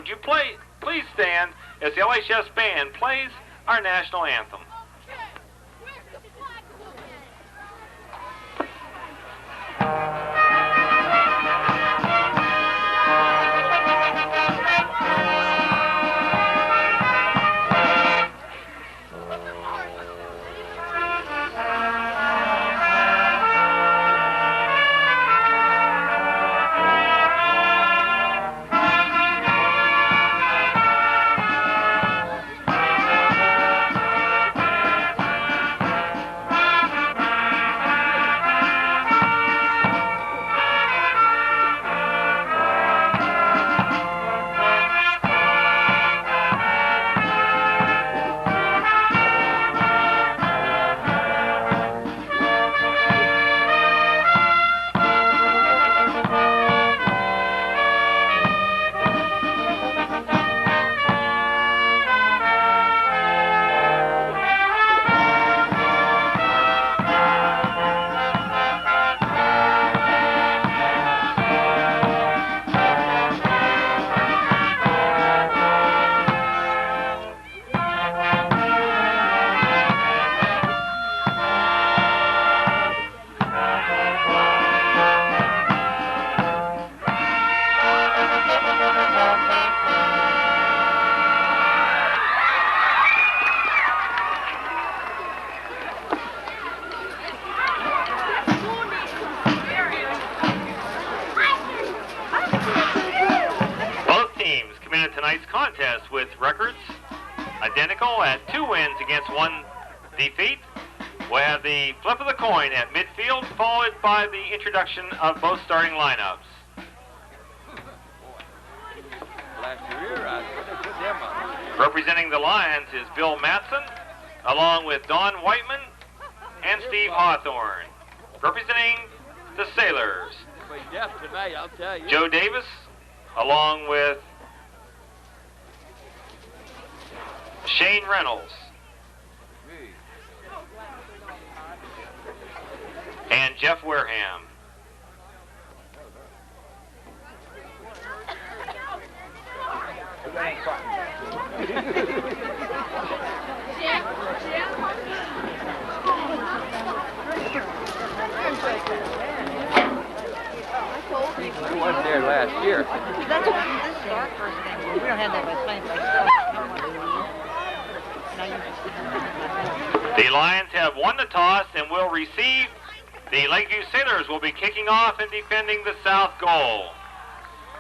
would you please stand as the LHS band plays our national anthem. With records identical at 2 wins against 1 defeat. We'll have the flip of the coin at midfield, followed by the introduction of both starting lineups. Representing the Lions is Bill Matson, along with Don Whiteman and Steve Hawthorne. Representing the Sailors, Joe Davis, along with Shane Reynolds and Jeff Wareham. He wasn't there last year. That's what this is our first game. We don't have that by playing by stuff. The Lions have won the toss and will receive. The Lakeview Sailors will be kicking off and defending the south goal.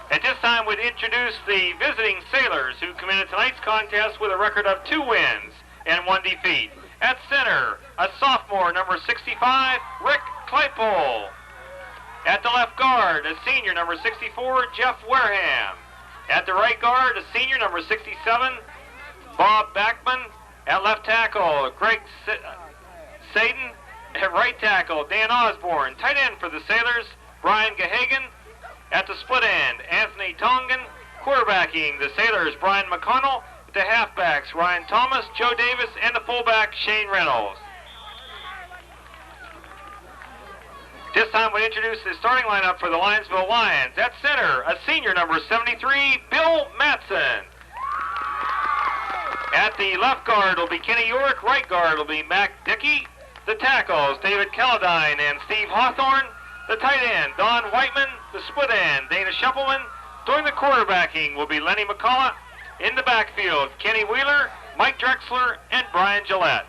At this time, we'd introduce the visiting Sailors who come into tonight's contest with a record of 2 wins and 1 defeat. At center, a sophomore, number 65, Rick Claypole. At the left guard, a senior, number 64, Jeff Wareham. At the right guard, a senior, number 67, Bob Backman. At left tackle, Greg Saden. At right tackle, Dan Osborne. Tight end for the Sailors, Brian Gahagan. At the split end, Anthony Tongan. Quarterbacking the Sailors, Brian McConnell. The halfbacks, Ryan Thomas, Joe Davis, and the fullback, Shane Reynolds. This time we introduce the starting lineup for the Linesville Lions. At center, a senior, number 73, Bill Matson. At the left guard will be Kenny York. Right guard will be Mac Dickey. The tackles, David Calladine and Steve Hawthorne. The tight end, Don Whiteman. The split end, Dana Shuppleman. Doing the quarterbacking will be Lenny McCullough. In the backfield, Kenny Wheeler, Mike Drexler, and Brian Gillette.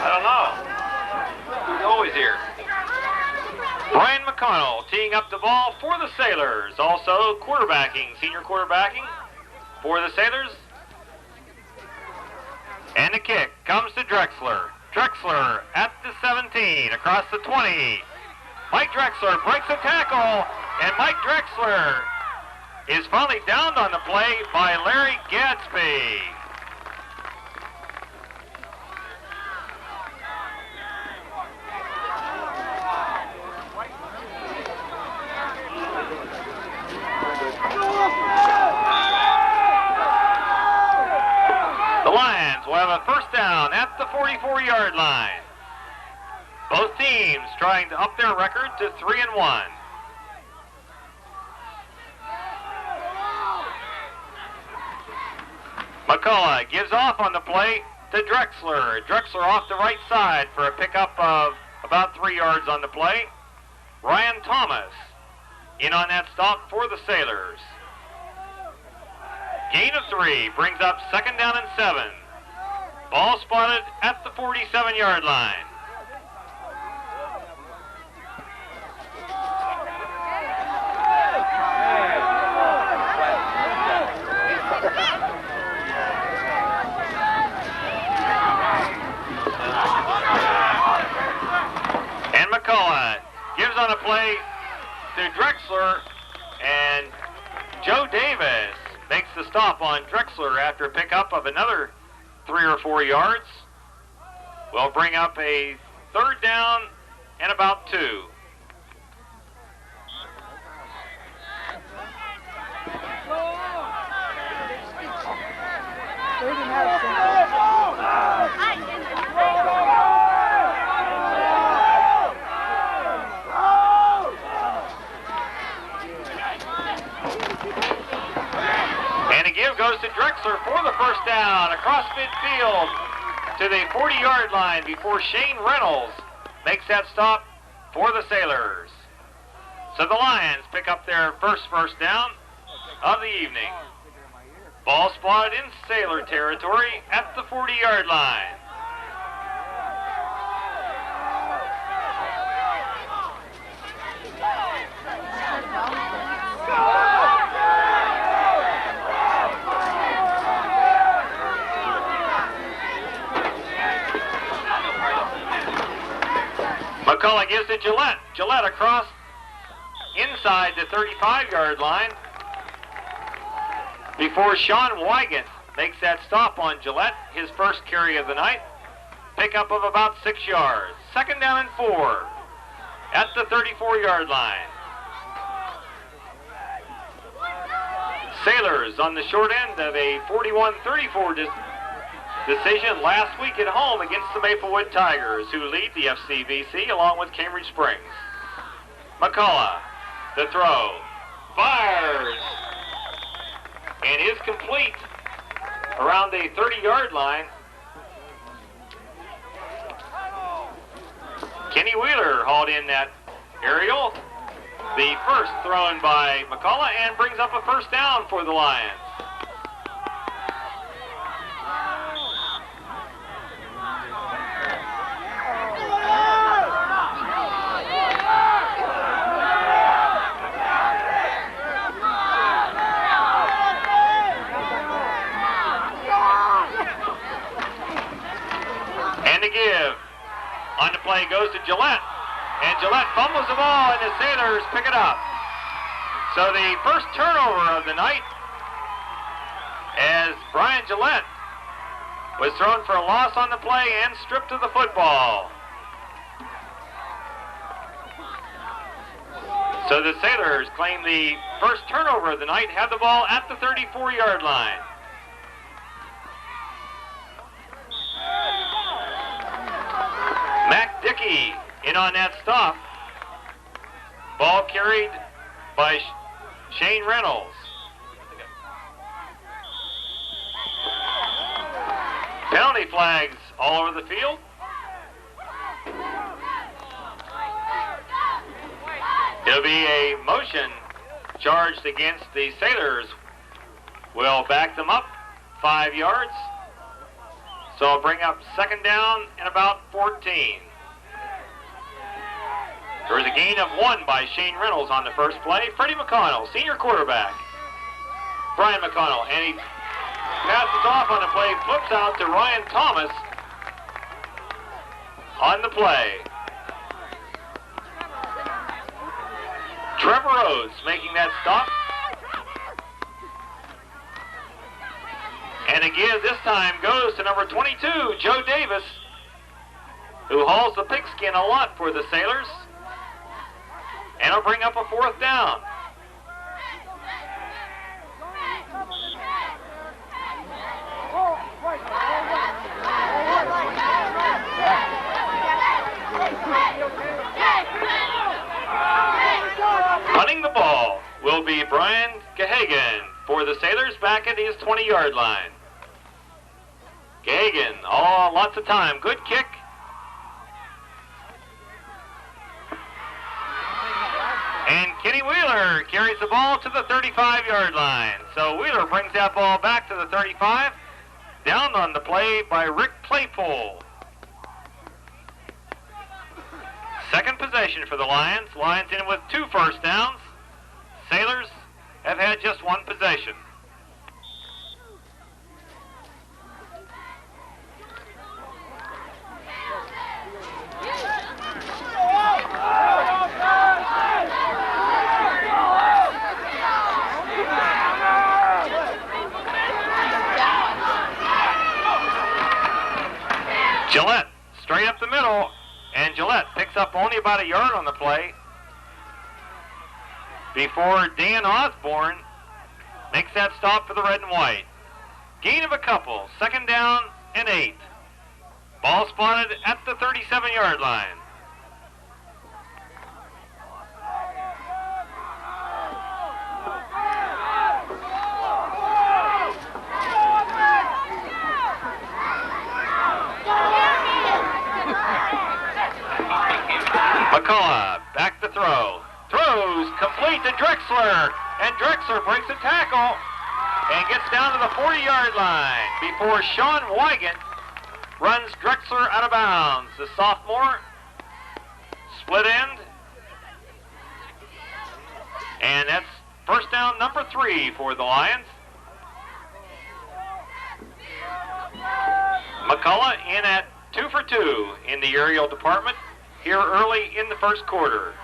I don't know. Who's always here? Brian McConnell teeing up the ball for the Sailors. Also quarterbacking, senior quarterbacking for the Sailors. And the kick comes to Drexler. Drexler at the 17, across the 20. Mike Drexler breaks a tackle, and Mike Drexler is finally downed on the play by Larry Gadsby. The Lions will have a first down at the 44-yard line. Both teams trying to up their record to 3-1. McCullough gives off on the play to Drexler. Drexler off the right side for a pickup of about 3 yards on the play. Ryan Thomas in on that stop for the Sailors. Gain of 3 brings up 2nd down and 7. Ball spotted at the 47-yard line. And McCullough gives on a play to Drexler, and Joe Davis makes the stop on Drexler after a pickup of another 3 or 4 yards. Will bring up a 3rd down and about 2. And a give goes to Drexler for the 1st down across midfield to the 40-yard line before Shane Reynolds makes that stop for the Sailors. So the Lions pick up their first down of the evening. Ball spotted in Sailor territory at the 40-yard line. McCullough gives to Gillette. Gillette across inside the 35-yard line before Sean Wygant makes that stop on Gillette, his first carry of the night. Pickup of about 6 yards. 2nd down and 4 at the 34-yard line. Sailors on the short end of a 41-34 decision last week at home against the Maplewood Tigers, who lead the FCVC along with Cambridge Springs. McCullough, the throw, fires, and is complete around the 30-yard line. Kenny Wheeler hauled in that aerial. The first thrown by McCullough and brings up a 1st down for the Lions. And to give. On the play goes to Gillette. And Gillette fumbles the ball, and the Sailors pick it up. So the first turnover of the night, as Brian Gillette was thrown for a loss on the play and stripped of the football. So the Sailors claim the first turnover of the night, have the ball at the 34-yard line. Mac Dickey in on that stop. Ball carried by Shane Reynolds. Penalty flags all over the field. It'll be a motion charged against the Sailors. We'll back them up 5 yards. So I'll bring up 2nd down and about 14. There was a gain of 1 by Shane Reynolds on the first play. Freddie McConnell, senior quarterback. Brian McConnell, and he passes off on the play, flips out to Ryan Thomas on the play. Trevor Oates making that stop. And a give this time goes to number 22, Joe Davis, who hauls the pigskin a lot for the Sailors. And it'll bring up a 4th down. Sailors back at his 20-yard line. Gagan, oh, lots of time. Good kick. And Kenny Wheeler carries the ball to the 35-yard line. So Wheeler brings that ball back to the 35. Down on the play by Rick Claypool. Second possession for the Lions. Lions in with 2 first downs. Sailors have had just 1 possession. Gillette straight up the middle, and Gillette picks up only about a yard on the play before Dan Osborne makes that stop for the red and white. Gain of a couple, 2nd down and 8. Ball spotted at the 37-yard line. McCullough back to throw. Throws complete to Drexler, and Drexler breaks a tackle and gets down to the 40-yard line before Sean Wygant runs Drexler out of bounds. The sophomore, split end, and that's first down number 3 for the Lions. McCullough in at 2 for 2 in the aerial department here early in the first quarter.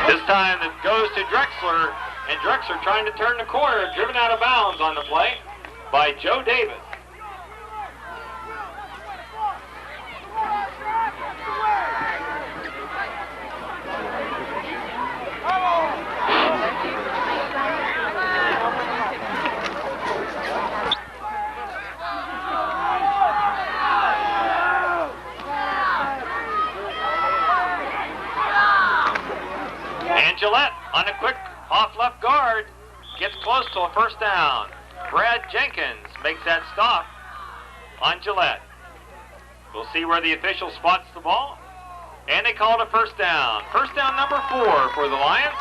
This time it goes to Drexler, and Drexler trying to turn the corner, driven out of bounds on the play by Joe Davis. Gillette on a quick off left guard gets close to a first down. Brad Jenkins makes that stop on Gillette. We'll see where the official spots the ball, and they call it a first down. First down number 4 for the Lions.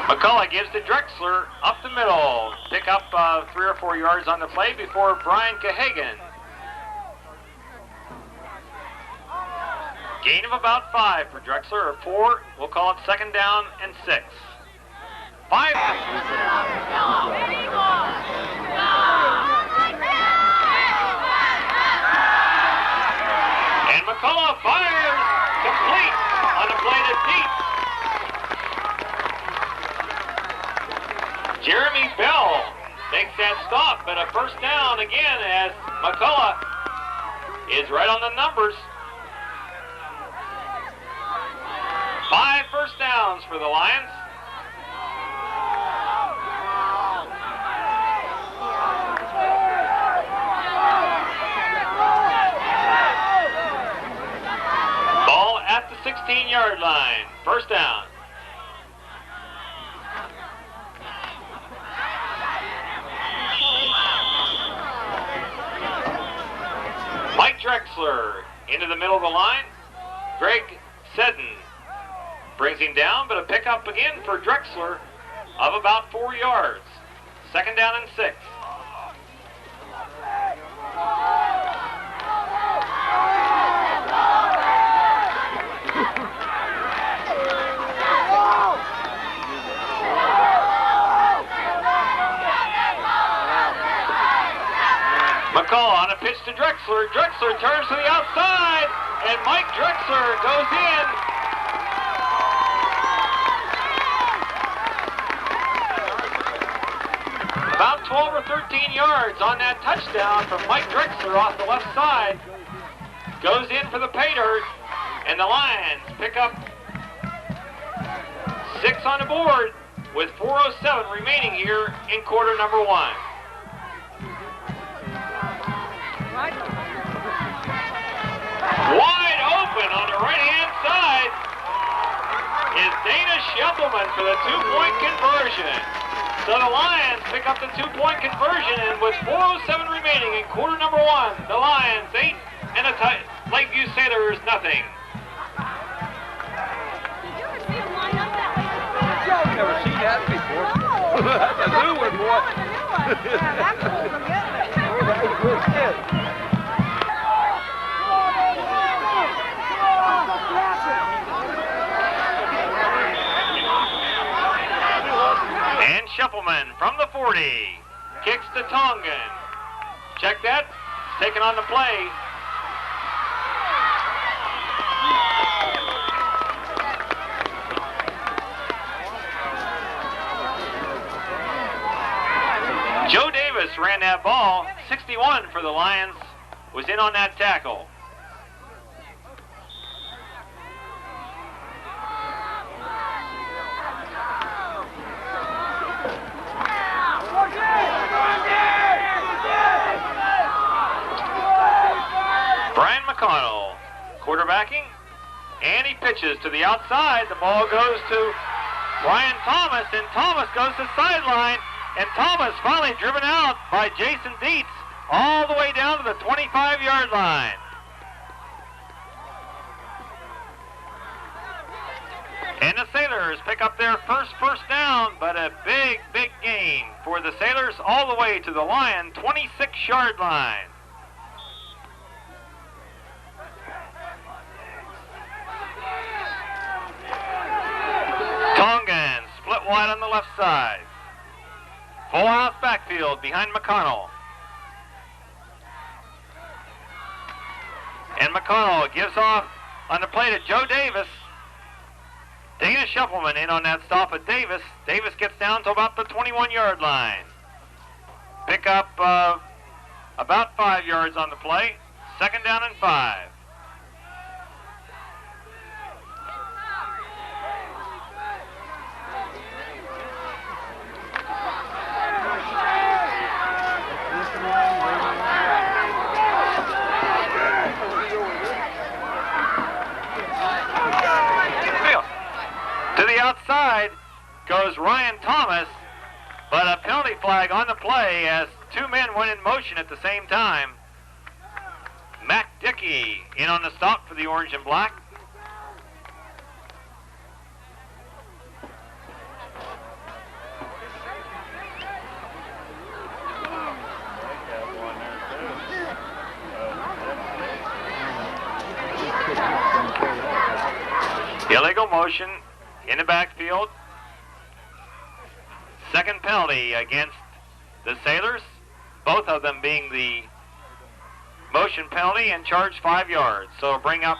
McCullough gives to Drexler up the middle. Pick up 3 or 4 yards on the play before Brian Cahagan. Gain of about 5 for Drexler, or 4. We'll call it 2nd down and 6. 5. And McCullough fires complete on a play to deep. Jeremy Bell makes that stop, but a first down again as McCullough is right on the numbers. 5 first downs for the Lions. Ball at the 16-yard line. First down. Mike Drexler into the middle of the line. Greg Seddon brings him down, but a pickup again for Drexler of about 4 yards. 2nd down and 6. McCullough on a pitch to Drexler. Drexler turns to the outside, and Mike Drexler goes in. About 12 or 13 yards on that touchdown from Mike Drexler off the left side. Goes in for the pay dirt, and the Lions pick up 6 on the board with 4:07 remaining here in quarter number 1. Wide open on the right-hand side is Dana Scheffelman for the 2-point conversion. So the Lions pick up the 2-point conversion, and with 4:07 remaining in quarter number 1, the Lions 8 and the Lakeview Sailors nothing. I've never seen that before. That's a new one, boy. And Scheffelman from the 40 kicks to Tongan. Check that. Taken on the play. Joe Davis ran that ball. 61 for the Lions was in on that tackle. Brian McConnell quarterbacking, and he pitches to the outside. The ball goes to Brian Thomas, and Thomas goes to the sideline. And Thomas finally driven out by Jason Dietz all the way down to the 25-yard line. And the Sailors pick up their first down, but a big gain for the Sailors all the way to the Lion 26-yard line. Tongan split wide on the left side. Full house backfield behind McConnell. And McConnell gives off on the play to Joe Davis. Dana Scheffelman in on that stop at Davis. Davis gets down to about the 21-yard line. Pick up about 5 yards on the play. 2nd down and 5. To the outside goes Ryan Thomas, but a penalty flag on the play as 2 men went in motion at the same time. Mac Dickey in on the stop for the orange and black. Illegal motion in the backfield. 2nd penalty against the Sailors, both of them being the motion penalty, and charged 5 yards. So bring up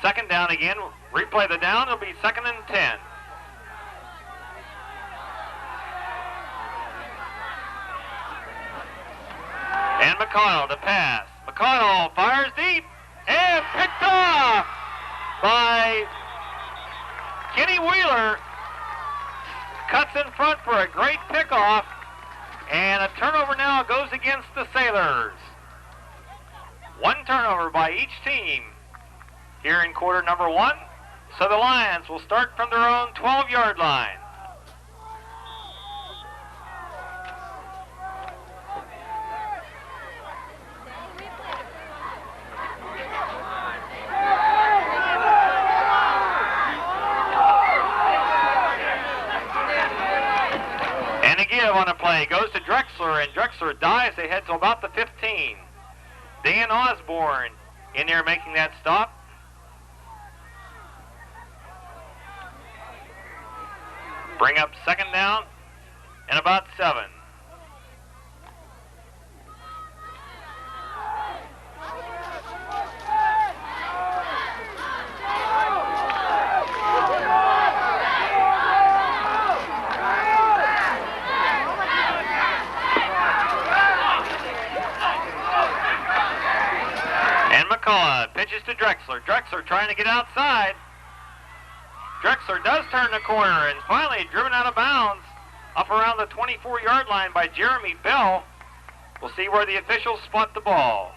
2nd down again. Replay the down. It'll be 2nd and 10. And McConnell to pass. McConnell fires deep and picked off by Kenny Wheeler. Cuts in front for a great pickoff, and a turnover now goes against the Sailors. 1 turnover by each team here in quarter number 1. So the Lions will start from their own 12-yard line. On a play goes to Drexler, and Drexler dives ahead to about the 15. Dan Osborne in there making that stop. Bring up 2nd down and about 7. Pitches to Drexler. Drexler trying to get outside. Drexler does turn the corner and finally driven out of bounds up around the 24-yard line by Jeremy Bell. We'll see where the officials spot the ball.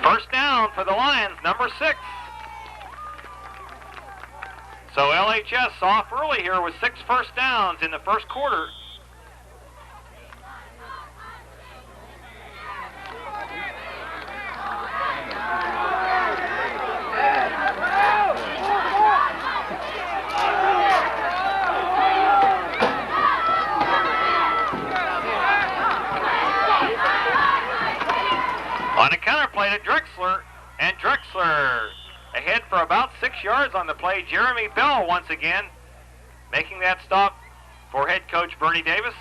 First down for the Lions, number 6. So LHS off early here with 6 first downs in the first quarter. On a counterplay to Drexler, and Drexler ahead for about 6 yards on the play. Jeremy Bell once again making that stop for head coach Bernie Davis.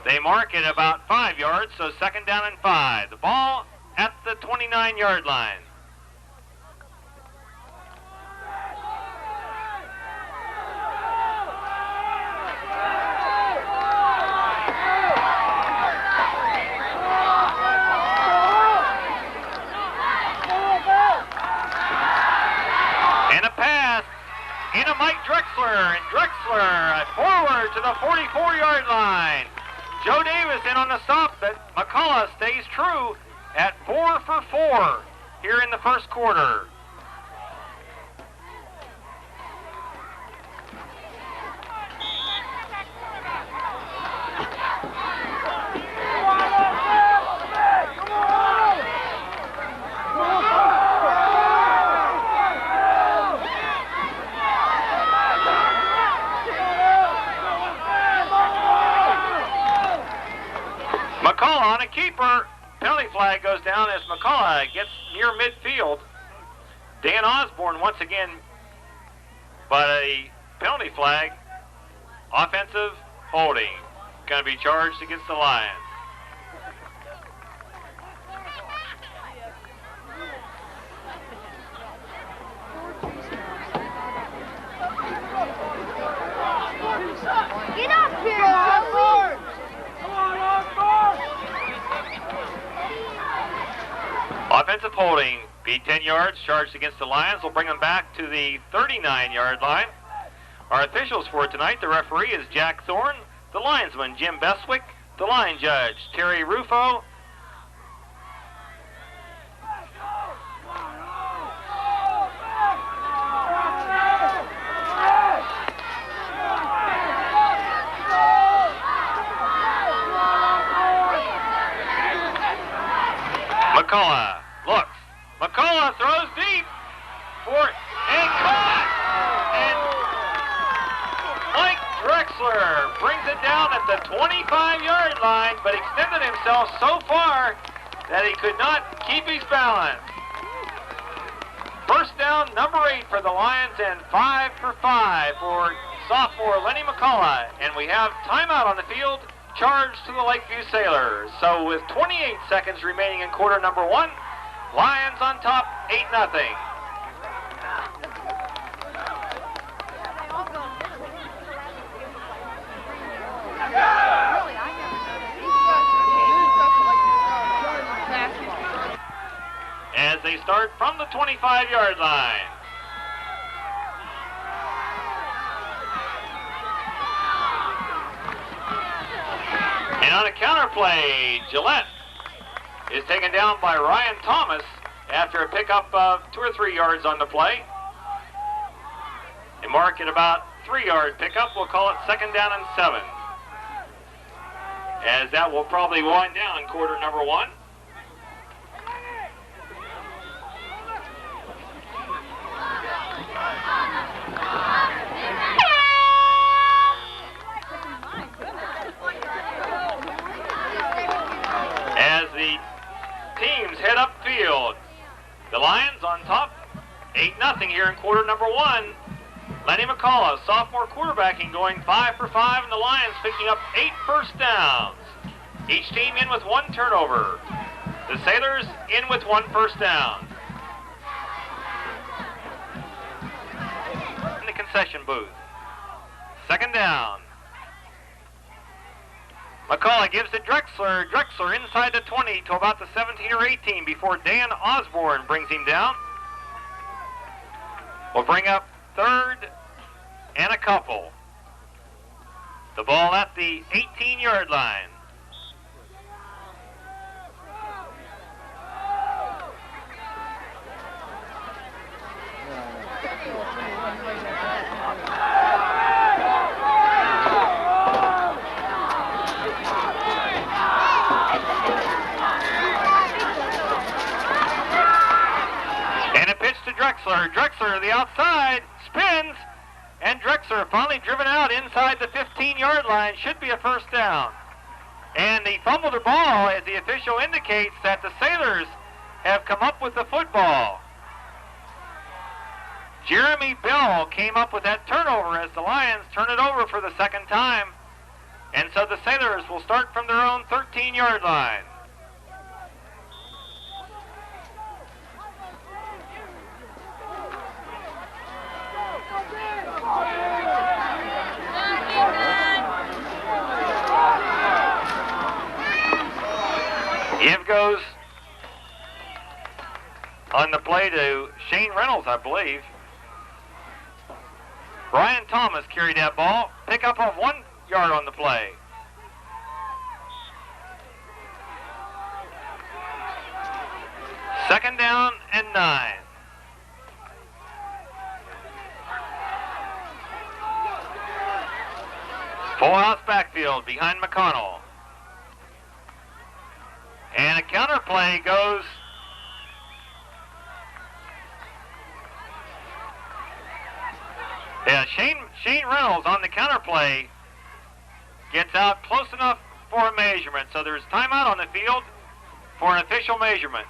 They mark it about 5 yards, so second down and 5. The ball at the 29-yard line. Into Mike Drexler, and Drexler forward to the 44-yard line. Joe Davis in on the stop, but McCullough stays true at 4 for 4 here in the first quarter. McCullough on a keeper. Penalty flag goes down as McCullough gets near midfield. Dan Osborne once again, but a penalty flag. Offensive holding. Going to be charged against the Lions. Get up here, Offensive holding, be 10 yards, charged against the Lions. We'll bring them back to the 39-yard line. Our officials for tonight, the referee is Jack Thorne, the linesman Jim Bestwick, the line judge Terry Rufo, McCullough looks. McCullough throws deep and caught. And Mike Drexler brings it down at the 25-yard line, but extended himself so far that he could not keep his balance. First down, number 8 for the Lions, and 5 for 5 for sophomore Lenny McCullough. And we have timeout on the field, charged to the Lakeview Sailors. So with 28 seconds remaining in quarter number 1, Lions on top, 8-0. As they start from the 25-yard line. And on a counterplay, Gillette is taken down by Ryan Thomas after a pickup of 2 or 3 yards on the play. They mark it about 3-yard pickup. We'll call it second down and 7. As that will probably wind down in quarter number 1. As the teams head upfield, the Lions on top, 8-0 here in quarter number 1. Lenny McCullough, sophomore quarterbacking, going 5 for 5, and the Lions picking up 8 first downs. Each team in with 1 turnover. The Sailors in with 1 first down. In the concession booth. Second down. McCullough gives to Drexler. Drexler inside the 20 to about the 17 or 18 before Dan Osborne brings him down. We'll bring up third and a couple. The ball at the 18-yard line. Drexler. Drexler to the outside, spins, and Drexler finally driven out inside the 15-yard line. Should be a first down. And he fumbled the ball as the official indicates that the Sailors have come up with the football. Jeremy Bell came up with that turnover as the Lions turn it over for the second time. And so the Sailors will start from their own 13-yard line. Give goes on the play to Shane Reynolds, I believe. Brian Thomas carried that ball. Pick up of 1 yard on the play. Second down and 9. Full house backfield behind McConnell. And a counter play goes Shane Reynolds on the counter play gets out close enough for a measurement. So there's timeout on the field for an official measurement.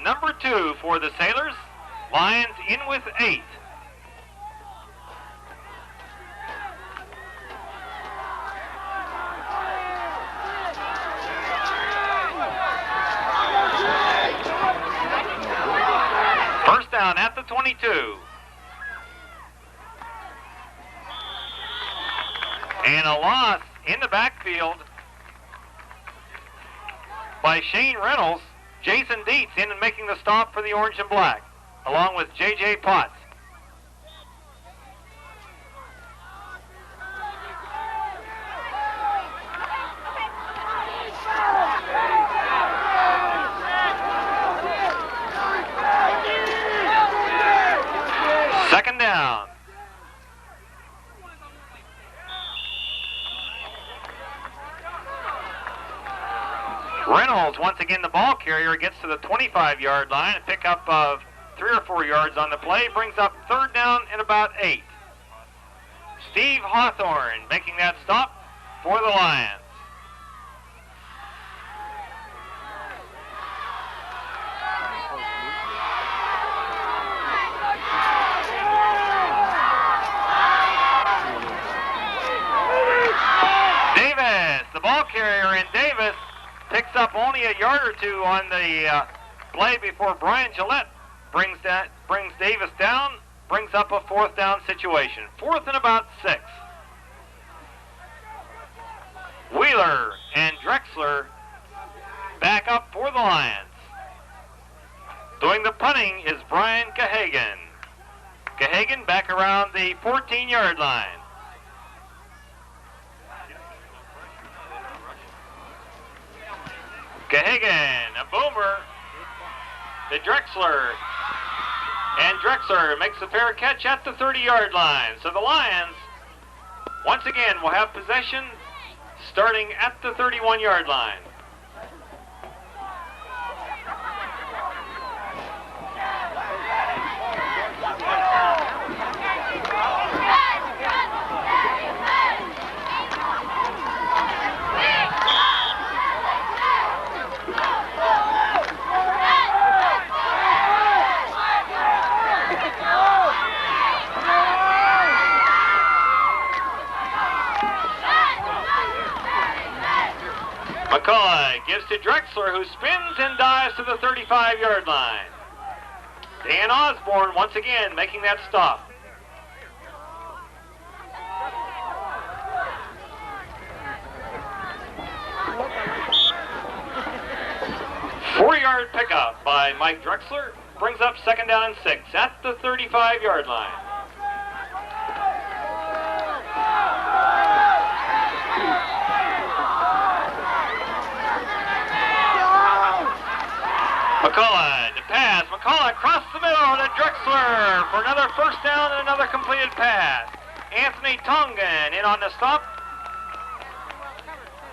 Number 2 for the Sailors. Lions in with 8. First down at the 22. And a loss in the backfield by Shane Reynolds. Jason Dietz in and making the stop for the orange and black, along with J.J. Potts. Second down. Reynolds, once again the ball carrier, gets to the 25-yard line. A pickup of 3 or 4 yards on the play brings up third down and about 8. Steve Hawthorne making that stop for the Lions. Davis, the ball carrier, and Davis picks up only a yard or 2 on the play before Brian Gillette brings Davis down, brings up a fourth down situation. 4th and about 6. Wheeler and Drexler back up for the Lions. Doing the punting is Brian Cahagan. Cahagan back around the 14-yard line. Cahagan, a boomer to Drexler. And Drexler makes a fair catch at the 30-yard line. So the Lions, once again, will have possession starting at the 31-yard line. McCullough gives to Drexler, who spins and dives to the 35-yard line. Dan Osborne once again making that stop. Four-yard pickup by Mike Drexler brings up second down and 6 at the 35-yard line. McCullough to pass. McCullough across the middle to Drexler for another first down and another completed pass. Anthony Tongan in on the stop.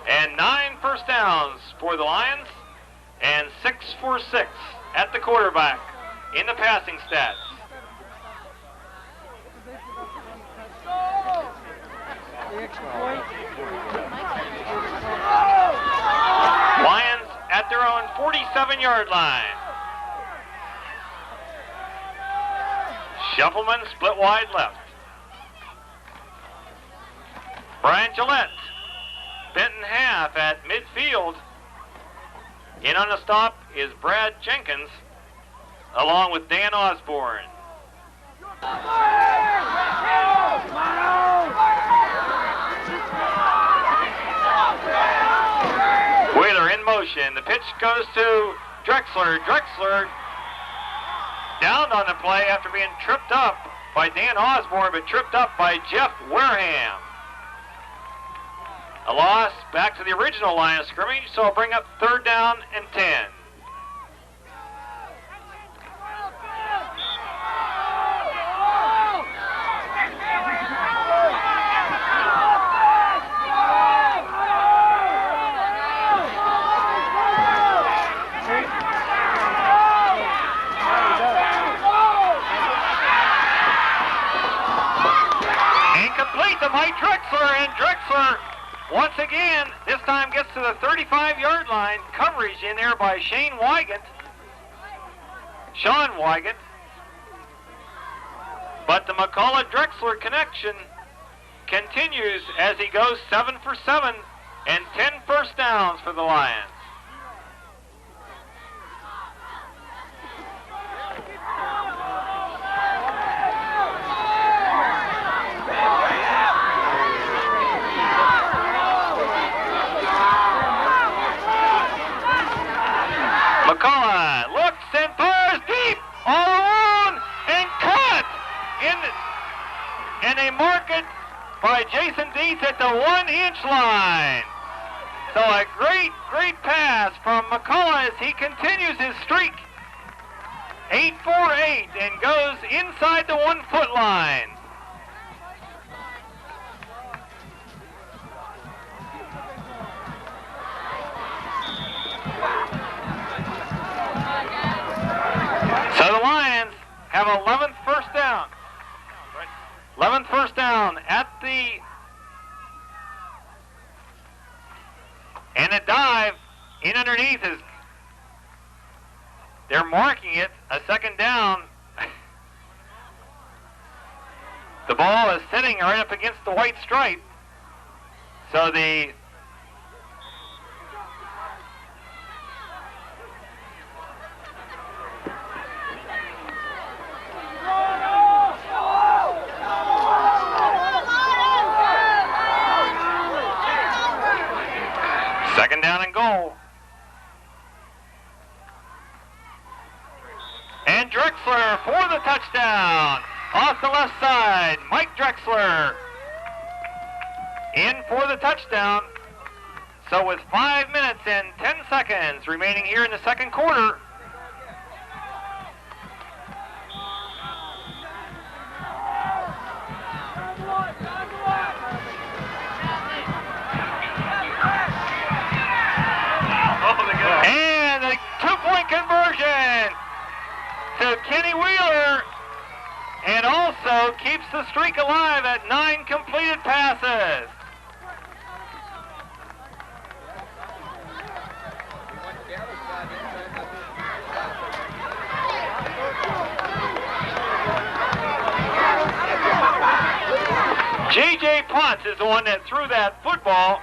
And 9 first downs for the Lions and 6 for 6 at the quarterback in the passing stats. Lions at their own 47-yard line. Shuffleman split wide left. Brian Gillette bent in half at midfield. In on the stop is Brad Jenkins along with Dan Osborne. Wheeler in motion. The pitch goes to Drexler. Drexler downed on the play after being tripped up by Dan Osborne, but tripped up by Jeff Wareham. A loss back to the original line of scrimmage, so it'll bring up third down and 10. Incomplete to Mike Drexler, and Drexler once again, this time gets to the 35-yard line. Coverage in there by Sean Wygant. But the McCullough-Drexler connection continues as he goes 7 for 7 and 10 first downs for the Lions. McCullough looks and fires deep, all alone, and caught and they mark it by Jason Dietz at the 1-inch line. So a great pass from McCullough as he continues his streak. 8 for 8 and goes inside the 1-foot line. So the Lions have 11th first down. 11th first down at the... And a dive in underneath is... They're marking it a second down. The ball is sitting right up against the white stripe. So the... Second down and goal. And Drexler for the touchdown. Off the left side, Mike Drexler in for the touchdown. So with 5 minutes and 10 seconds remaining here in the second quarter, and a two-point conversion to Kenny Wheeler, and also keeps the streak alive at 9 completed passes. J.J. Potts is the one that threw that football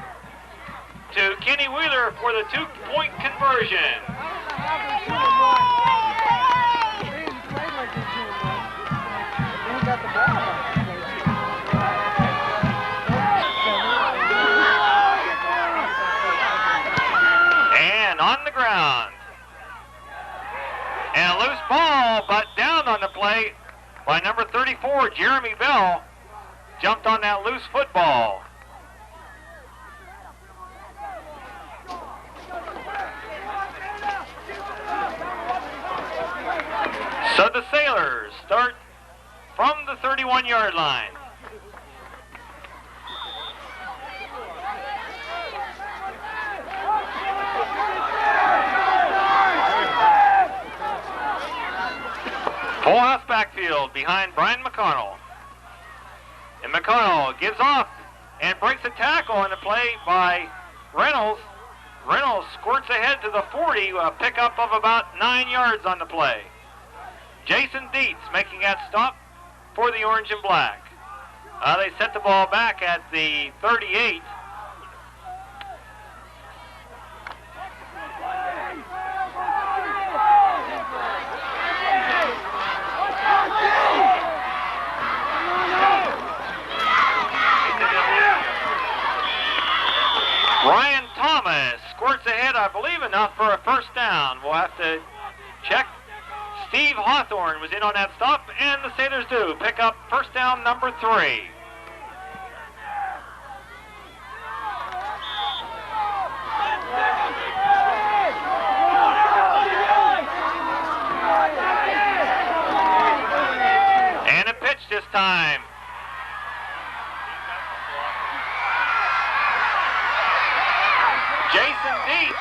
to to Kenny Wheeler for the 2-point conversion. And on the ground. And a loose ball, but down on the play by number 34, Jeremy Bell. Jumped on that loose football. So the Sailors start from the 31-yard line. Full house backfield behind Brian McConnell. And McConnell gives off and breaks a tackle on the play by Reynolds. Reynolds squirts ahead to the 40, a pickup of about 9 yards on the play. Jason Dietz making that stop for the orange and black. They set the ball back at the 38. Ryan Thomas squirts ahead, I believe, enough for a first down. We'll have to check. Steve Hawthorne was in on that stop, and the Sailors do pick up first down number 3. And a pitch this time. Jason Dietz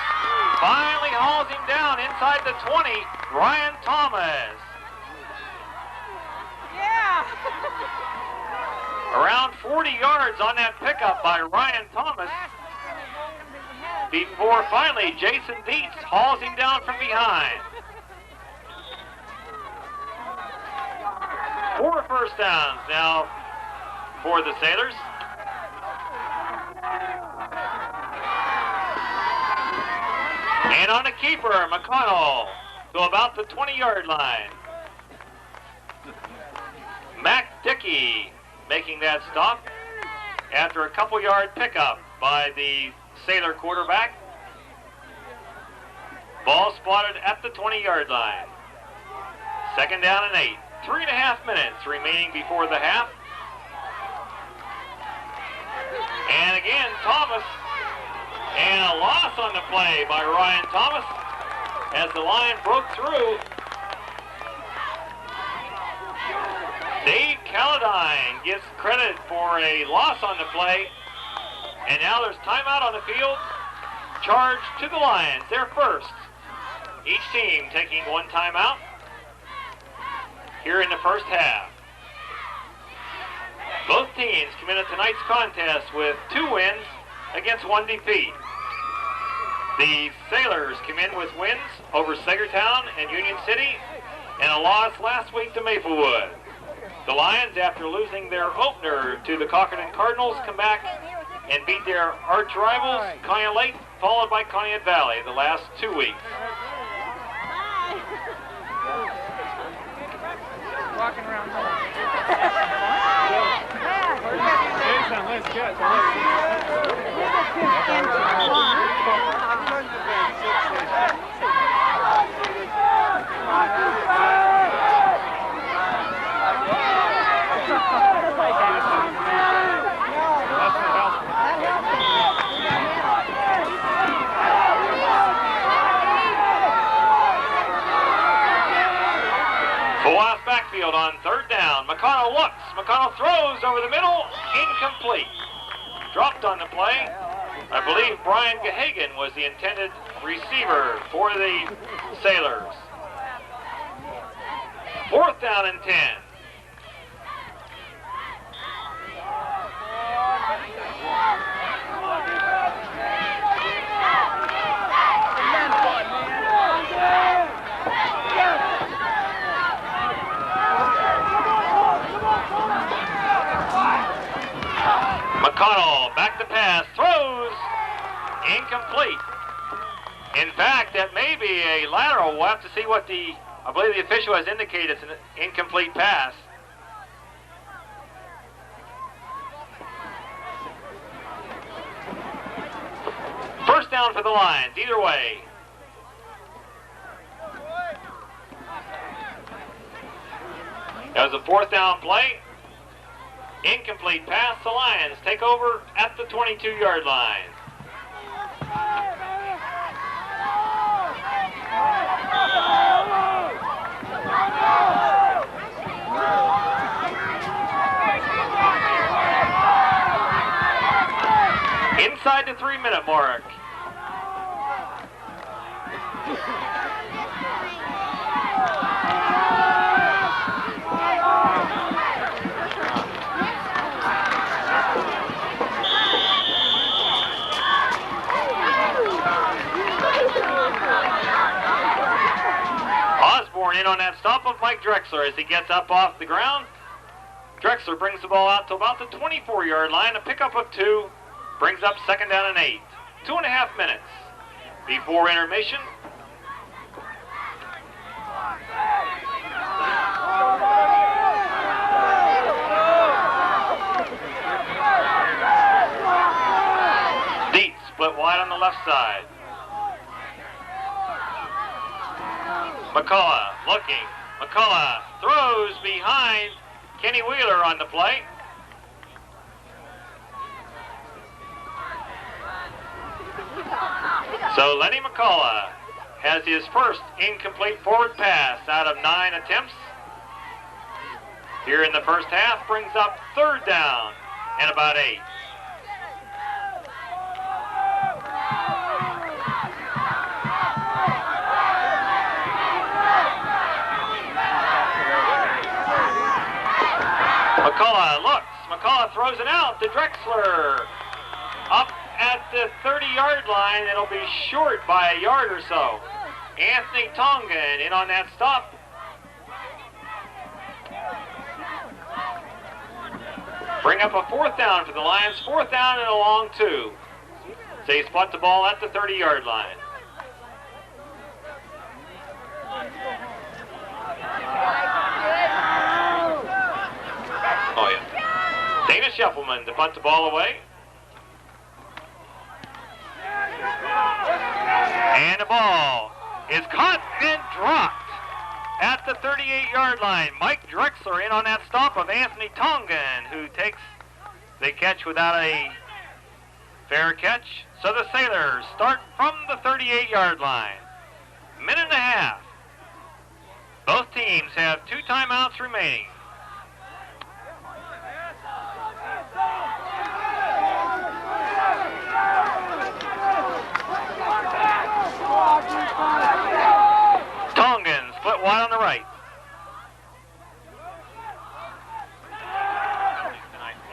finally hauls him down inside the 20. Ryan Thomas. Yeah. Around 40 yards on that pickup by Ryan Thomas. Before finally Jason Dietz hauls him down from behind. 4 first downs now for the Sailors. And on a keeper, McConnell to about the 20-yard line. Mac Dickey making that stop after a couple-yard pickup by the Sailor quarterback. Ball spotted at the 20-yard line. Second down and 8. 3.5 minutes remaining before the half. And again, Thomas. And a loss on the play by Ryan Thomas as the line broke through. Dave Caladine gets credit for a loss on the play. And now there's timeout on the field. Charge to the Lions, their first. Each team taking one timeout here in the first half. Both teams come into tonight's contest with 2 wins against 1 defeat. The Sailors come in with wins over Sagertown and Union City and a loss last week to Maplewood. The Lions, after losing their opener to the Cockerton Cardinals, come back and beat their arch rivals, Conneaut Lake, followed by Conneaut Valley, the last 2 weeks. Walking around. Full-out backfield on third down. McConnell looks. McConnell throws over the middle. Incomplete. Dropped on the play. I believe Brian Gahagan was the intended receiver for the Sailors. 4th down and 10. McConnell back to pass, throws, incomplete. In fact, that may be a lateral. We'll have to see what I believe the official has indicated it's an incomplete pass. First down for the Lions, either way. That was a fourth down play. Incomplete pass. The Lions take over at the 22-yard line. Inside the 3-minute mark. Osborne in on that stop of Mike Drexler as he gets up off the ground. Drexler brings the ball out to about the 24-yard line. A pickup of 2 brings up second down and 8. 2.5 minutes before intermission. Deep split wide on the left side. McCullough looking. McCullough throws behind Kenny Wheeler on the play. So Lenny McCullough has his first incomplete forward pass out of 9 attempts. Here in the first half, brings up third down and about 8. McCullough looks. McCullough throws it out to Drexler. Up at the 30-yard line. It'll be short by a yard or so. Anthony Tongan in on that stop. Bring up a fourth down for the Lions. Fourth down and a long 2. So he spot the ball at the 30-yard line. Oh, yeah. Dana Scheffelman to punt the ball away. And the ball is caught and dropped at the 38-yard line. Mike Drexler in on that stop of Anthony Tongan, who takes the catch without a fair catch. So the Sailors start from the 38-yard line. Minute and a half. Both teams have 2 timeouts remaining. Tongan split wide on the right.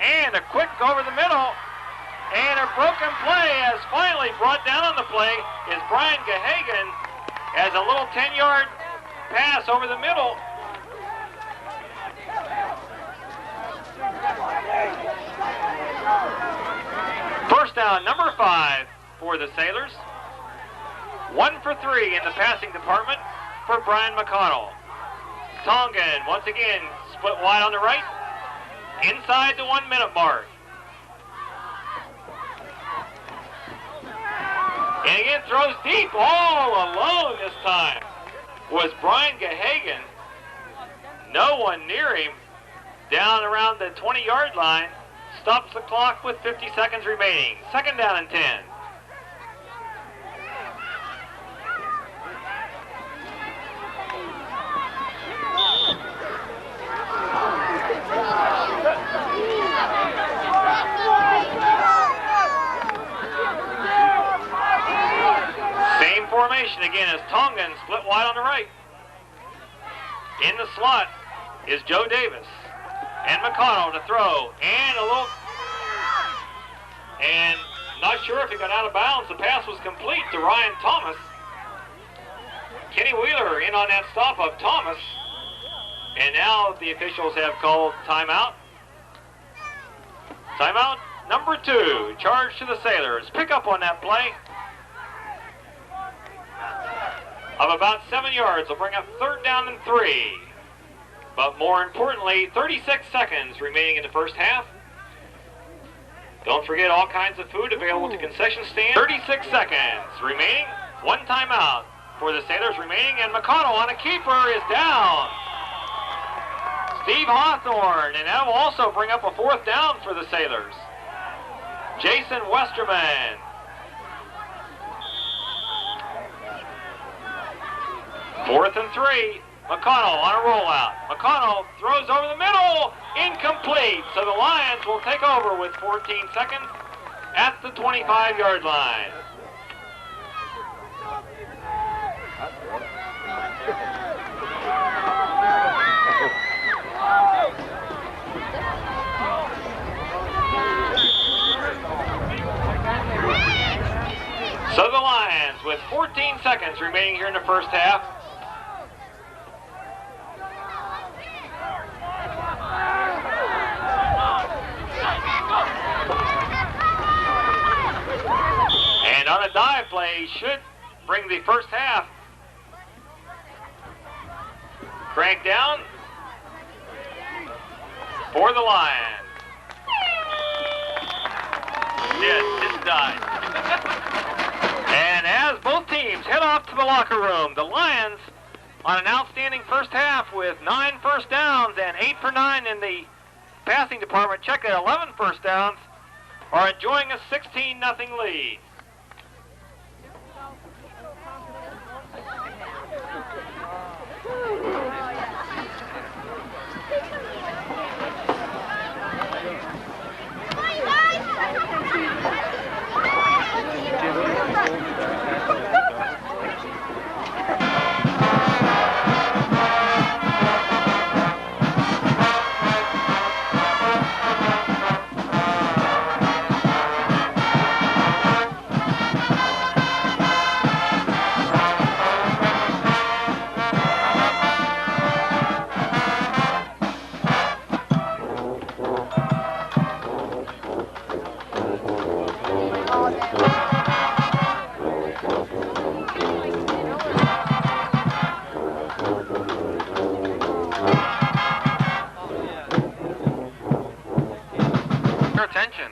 And a quick over the middle. And a broken play has finally brought down on the play is Brian Gahagan as a little 10-yard pass over the middle. First down, number 5 for the Sailors. 1 for 3 in the passing department for Brian McConnell. Tongan, once again, split wide on the right, inside the 1-minute mark. And again, throws deep, all alone this time was Brian Gahagan. No one near him, down around the 20-yard line, stops the clock with 50 seconds remaining. Second down and 10. Same formation again as Tongan split wide on the right. In the slot is Joe Davis and McConnell to throw, and a little, and not sure if he got out of bounds. The pass was complete to Ryan Thomas. Kenny Wheeler in on that stop of Thomas, and now the officials have called timeout. Timeout number 2, charge to the Sailors. Pick up on that play of about 7 yards will bring up 3rd down and 3. But more importantly, 36 seconds remaining in the first half. Don't forget all kinds of food available at the concession stand. 36 seconds remaining. 1 timeout for the Sailors remaining, and McConnell on a keeper is down. Steve Hawthorne, and that will also bring up a 4th down for the Sailors. Jason Westerman. 4th and 3. McConnell on a rollout. McConnell throws over the middle. Incomplete. So the Lions will take over with 14 seconds at the 25-yard line. So the Lions with 14 seconds remaining here in the first half. And on a dive play should bring the first half crank down for the Lions. Yes, it's dive. And as both teams head off to the locker room, the Lions on an outstanding first half with 9 first downs and 8 for 9 in the passing department. Check at 11 first downs, are enjoying a 16-0 lead. Attention.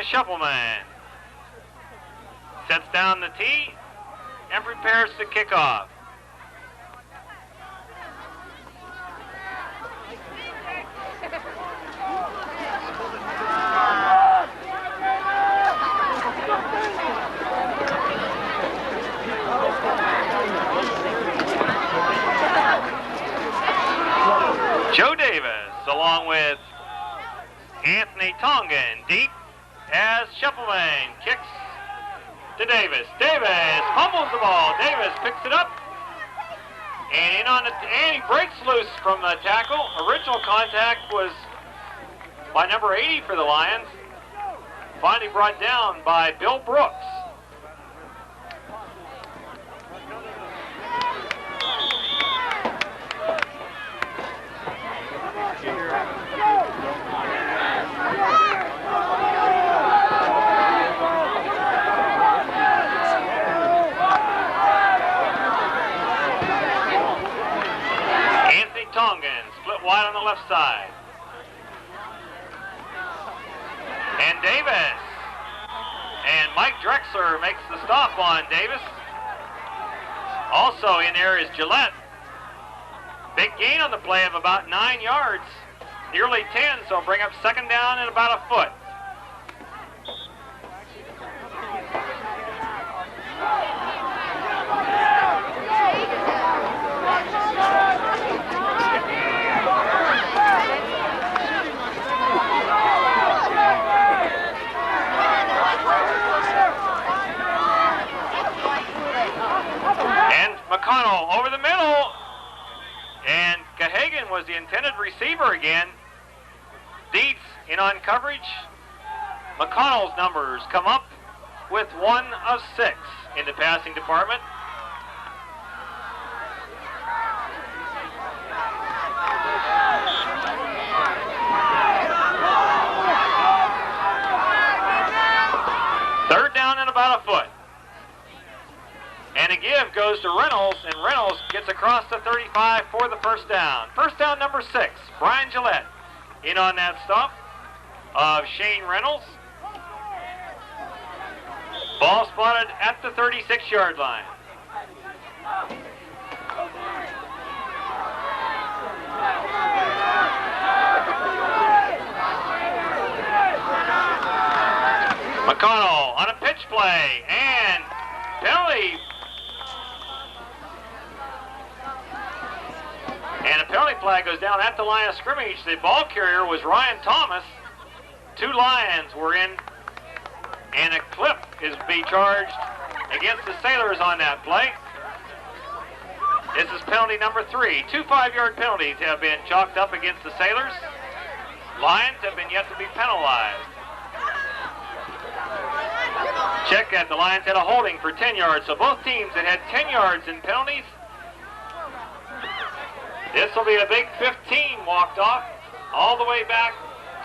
Shuffleman sets down the tee and prepares to kick off. Joe Davis along with Anthony Tongan deep as Shuffleman kicks to Davis. Davis fumbles the ball. Davis picks it up and in on it, and he breaks loose from the tackle. Original contact was by number 80 for the Lions. Finally brought down by Bill Brooks. Tongan, split wide on the left side. And Davis. And Mike Drexler makes the stop on Davis. Also in there is Gillette. Big gain on the play of about 9 yards, nearly 10, so bring up second down and about a foot. McConnell over the middle, and Gahagan was the intended receiver again. Dietz in on coverage. McConnell's numbers come up with 1 of 6 in the passing department. Third down and about a foot. And a give goes to Reynolds, and Reynolds gets across the 35 for the first down. First down number 6, Brian Gillette in on that stop of Shane Reynolds. Ball spotted at the 36-yard line. McConnell on a pitch play, and penalty. And a penalty flag goes down at the line of scrimmage. The ball carrier was Ryan Thomas. 2 Lions were in, and a clip is being charged against the Sailors on that play. This is penalty number 3. 2 5-yard penalties have been chalked up against the Sailors. Lions have been yet to be penalized. Check that the Lions had a holding for 10 yards, so both teams that had 10 yards in penalties. This will be a big 15 walked off all the way back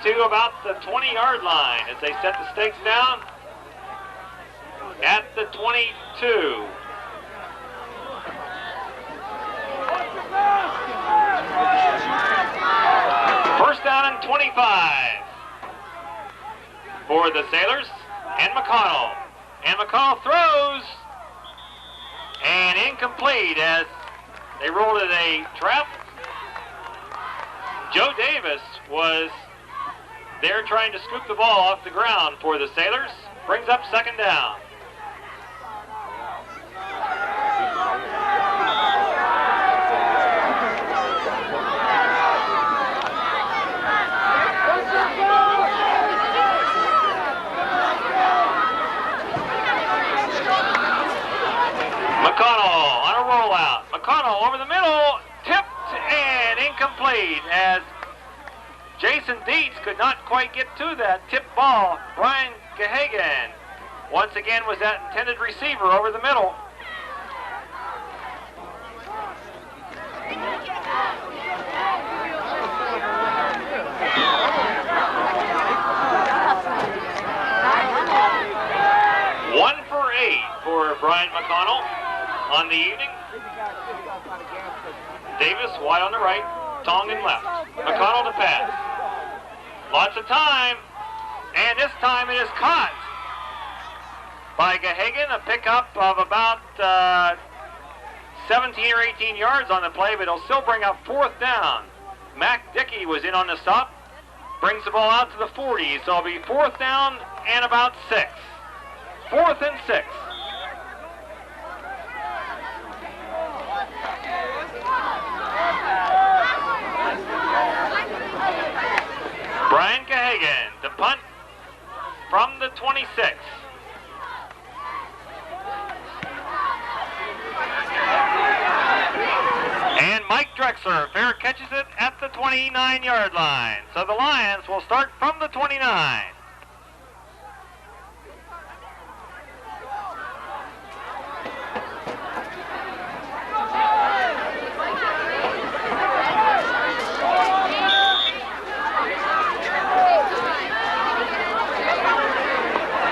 to about the 20-yard line as they set the stakes down at the 22. First down and 25 for the Sailors and McConnell. And McConnell throws, and incomplete as they rolled it a trap. Joe Davis was there trying to scoop the ball off the ground for the Sailors. Brings up second down. McConnell on a rollout. McConnell over the middle, tipped and incomplete as Jason Dietz could not quite get to that tipped ball. Brian Gahagan once again was that intended receiver over the middle. One for 8 for Brian McConnell on the evening. Davis wide on the right, Tongan left. McConnell to pass. Lots of time, and this time it is caught by Gahagan. A pickup of about 17 or 18 yards on the play, but it'll still bring up fourth down. Mac Dickey was in on the stop, brings the ball out to the 40, so it'll be fourth down and about 6. 4th and 6. Brian Gahagan to punt from the 26. And Mike Drexler fair catches it at the 29-yard line. So the Lions will start from the 29.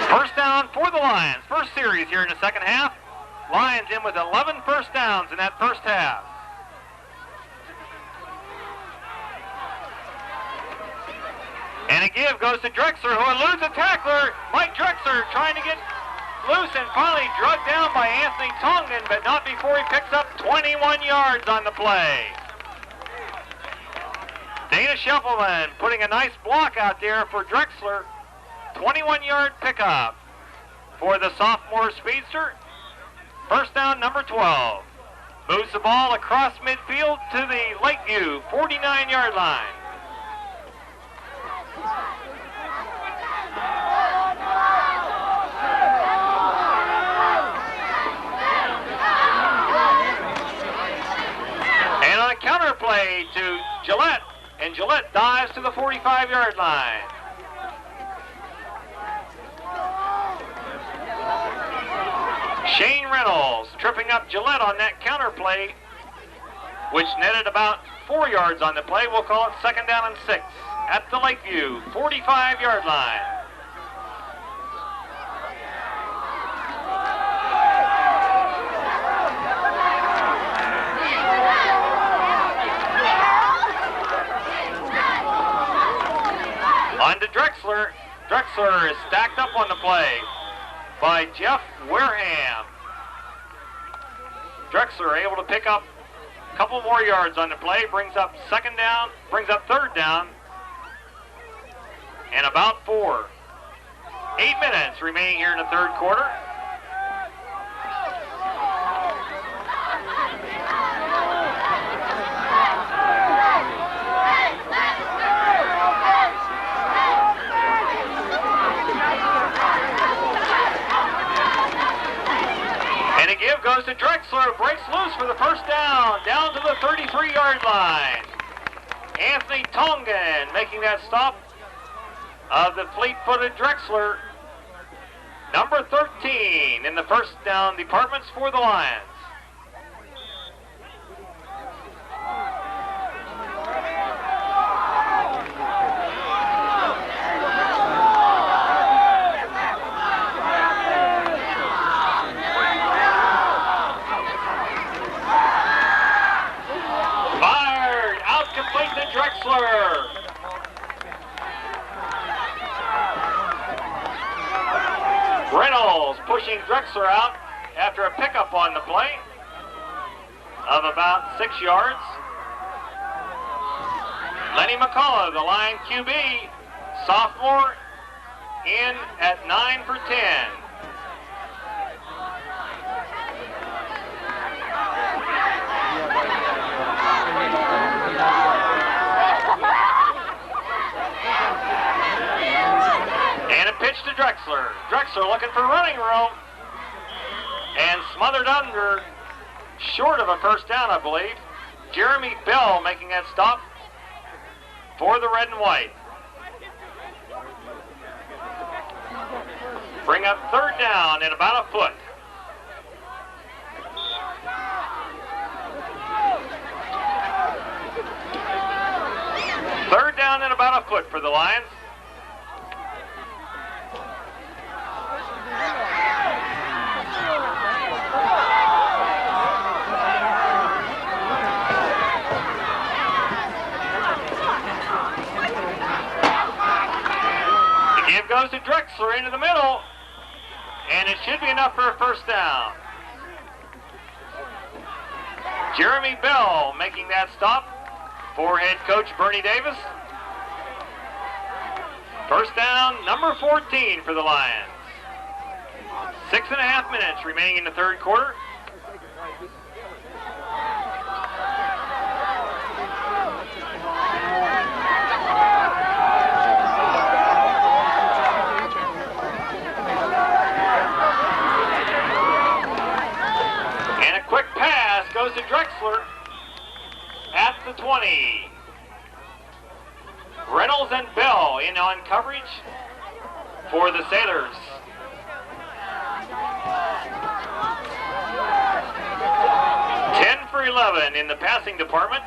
First down for the Lions. First series here in the second half. Lions in with 11 first downs in that first half. And a give goes to Drexler, who eludes a tackler. Mike Drexler trying to get loose and finally drugged down by Anthony Tongan, but not before he picks up 21 yards on the play. Dana Scheffelman putting a nice block out there for Drexler. 21-yard pickup for the sophomore speedster. First down, number 12. Moves the ball across midfield to the Lakeview 49-yard line. And on a counter play to Gillette, and Gillette dives to the 45-yard line. Shane Reynolds tripping up Gillette on that counter play, which netted about 4 yards on the play. We'll call it second down and 6 at the Lakeview 45-yard line. On to Drexler. Drexler is stacked up on the play by Jeff Wareham. Drexler able to pick up a couple more yards on the play, brings up third down, and about 4. 8 minutes remaining here in the third quarter. And a give goes to Drexler, breaks loose for the first down to the 33-yard line. Anthony Tongan making that stop of the fleet-footed Drexler, number 13 in the first down departments for the Lions. Drexler. Reynolds pushing Drexler out after a pickup on the play of about 6 yards. Lenny McCullough, the Lion QB, sophomore, in at 9 for 10. Pitch to Drexler. Drexler looking for running room and smothered under, short of a first down, I believe. Jeremy Bell making that stop for the red and white. Bring up third down and about a foot. Third down and about a foot for the Lions. Goes to Drexler into the middle, and it should be enough for a first down. Jeremy Bell making that stop for head coach Bernie Davis. First down, number 14 for the Lions. 6.5 minutes remaining in the third quarter. Goes to Drexler at the 20. Reynolds and Bell in on coverage for the Sailors. For 11 in the passing department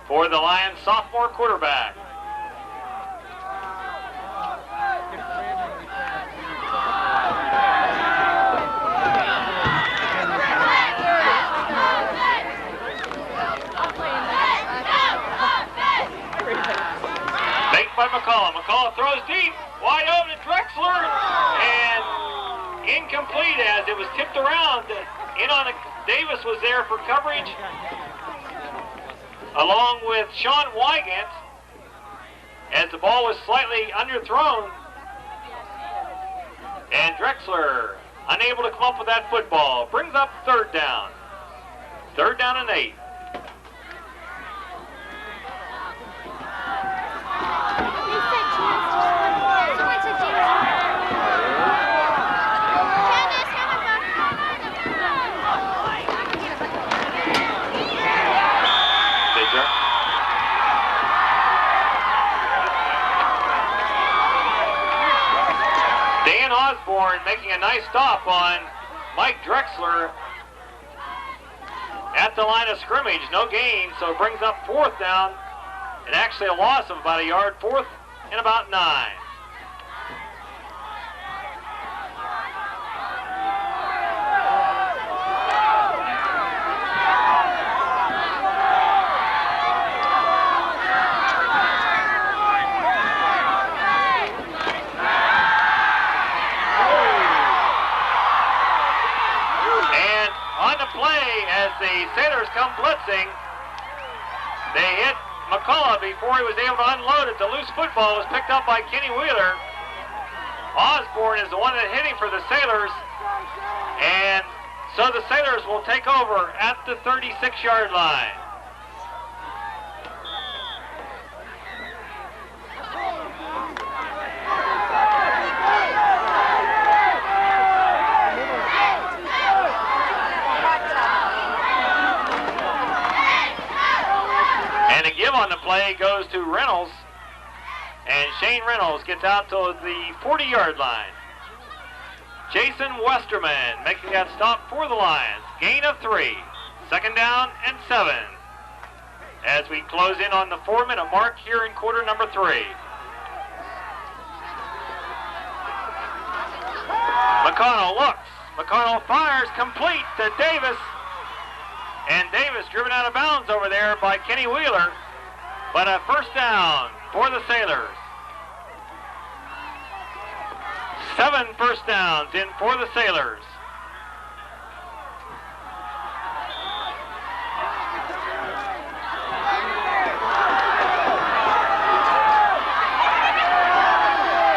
for the Lions sophomore quarterback. by McCullough. McCullough throws deep, wide open to Drexler, and incomplete as it was tipped around. Davis was there for coverage, along with Sean Wygant, as the ball was slightly underthrown. And Drexler, unable to come up with that football, brings up third down. Third down and 8. Dan Osborne making a nice stop on Mike Drexler at the line of scrimmage. No gain, so it brings up fourth down, and actually a loss of about a yard. Fourth and about 9. As the Sailors come blitzing, they hit McCullough before he was able to unload it. The loose football was picked up by Kenny Wheeler. Osborne is the one that hit him for the Sailors, and so the Sailors will take over at the 36-yard line. On the play goes to Reynolds, and Shane Reynolds gets out to the 40-yard line. Jason Westerman making that stop for the Lions. Gain of 3. Second down and 7. As we close in on the 4-minute mark here in quarter number 3. McConnell looks. McConnell fires complete to Davis. And Davis driven out of bounds over there by Kenny Wheeler. But a first down for the Sailors. 7 first downs in for the Sailors.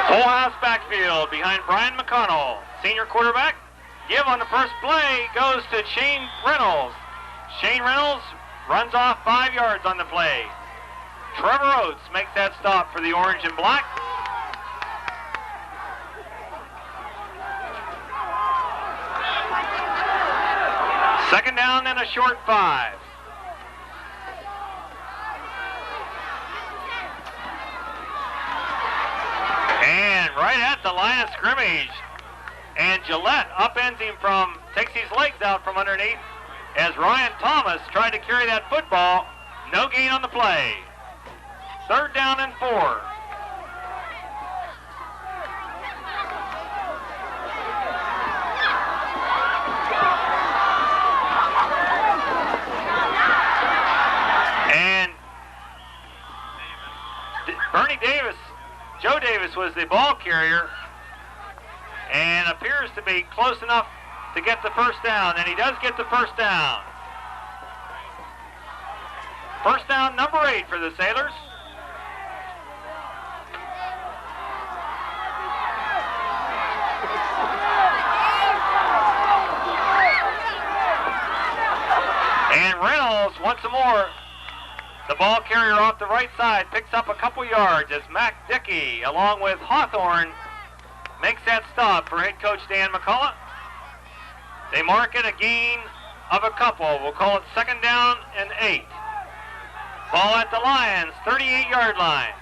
Full house backfield behind Brian McConnell. Senior quarterback. Give on the first play goes to Shane Reynolds. Shane Reynolds runs off 5 yards on the play. Trevor Oates makes that stop for the orange and black. Second down and a short 5. And right at the line of scrimmage. And Gillette upends him takes his legs out from underneath as Ryan Thomas tried to carry that football. No gain on the play. Third down and 4. And Joe Davis was the ball carrier and appears to be close enough to get the first down, and he does get the first down. First down number 8 for the Sailors. And Reynolds, once more, the ball carrier off the right side, picks up a couple yards as Mac Dickey, along with Hawthorne, makes that stop for head coach Dan McCullough. They mark it a gain of a couple. We'll call it second down and 8. Ball at the Lions, 38-yard line.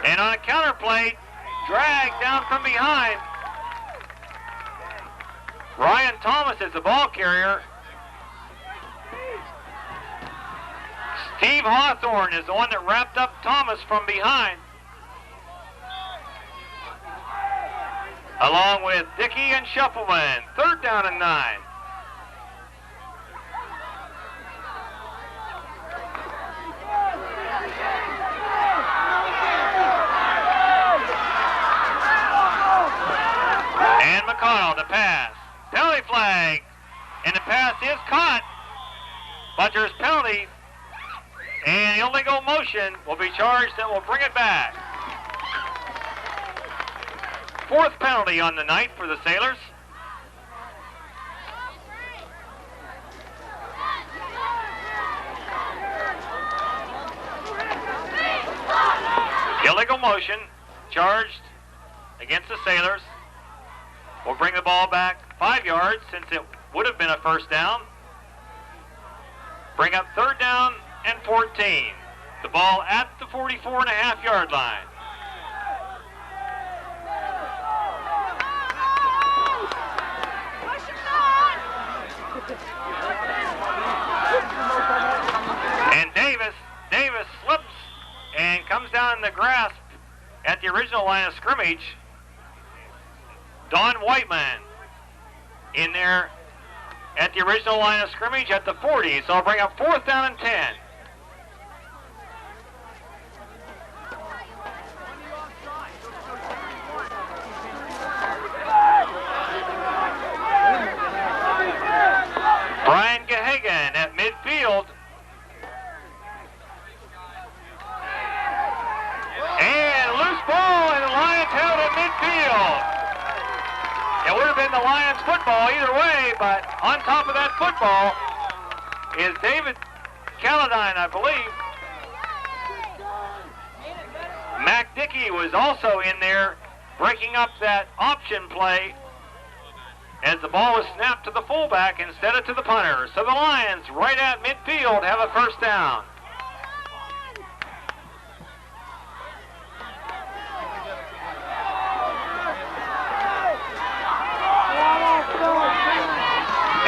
And on a counter play, dragged down from behind. Ryan Thomas is the ball carrier. Steve Hawthorne is the one that wrapped up Thomas from behind, along with Dickey and Shuffleman. Third down and 9. And the pass is caught, but there's penalty, and illegal motion will be charged and will bring it back. Fourth penalty on the night for the Sailors. Illegal motion charged against the Sailors. We'll bring the ball back 5 yards since it would have been a first down. Bring up third down and 14. The ball at the 44.5-yard line. And Davis slips and comes down in the grasp at the original line of scrimmage. Don Whiteman in there at the original line of scrimmage at the 40. So I'll bring up fourth down and 10. Brian Gahagan at midfield. And loose ball, and the Lions held at midfield. It would have been the Lions football either way, but on top of that football is David Calladine, I believe. Mac Dickey was also in there breaking up that option play as the ball was snapped to the fullback instead of to the punter. So the Lions, right at midfield, have a first down.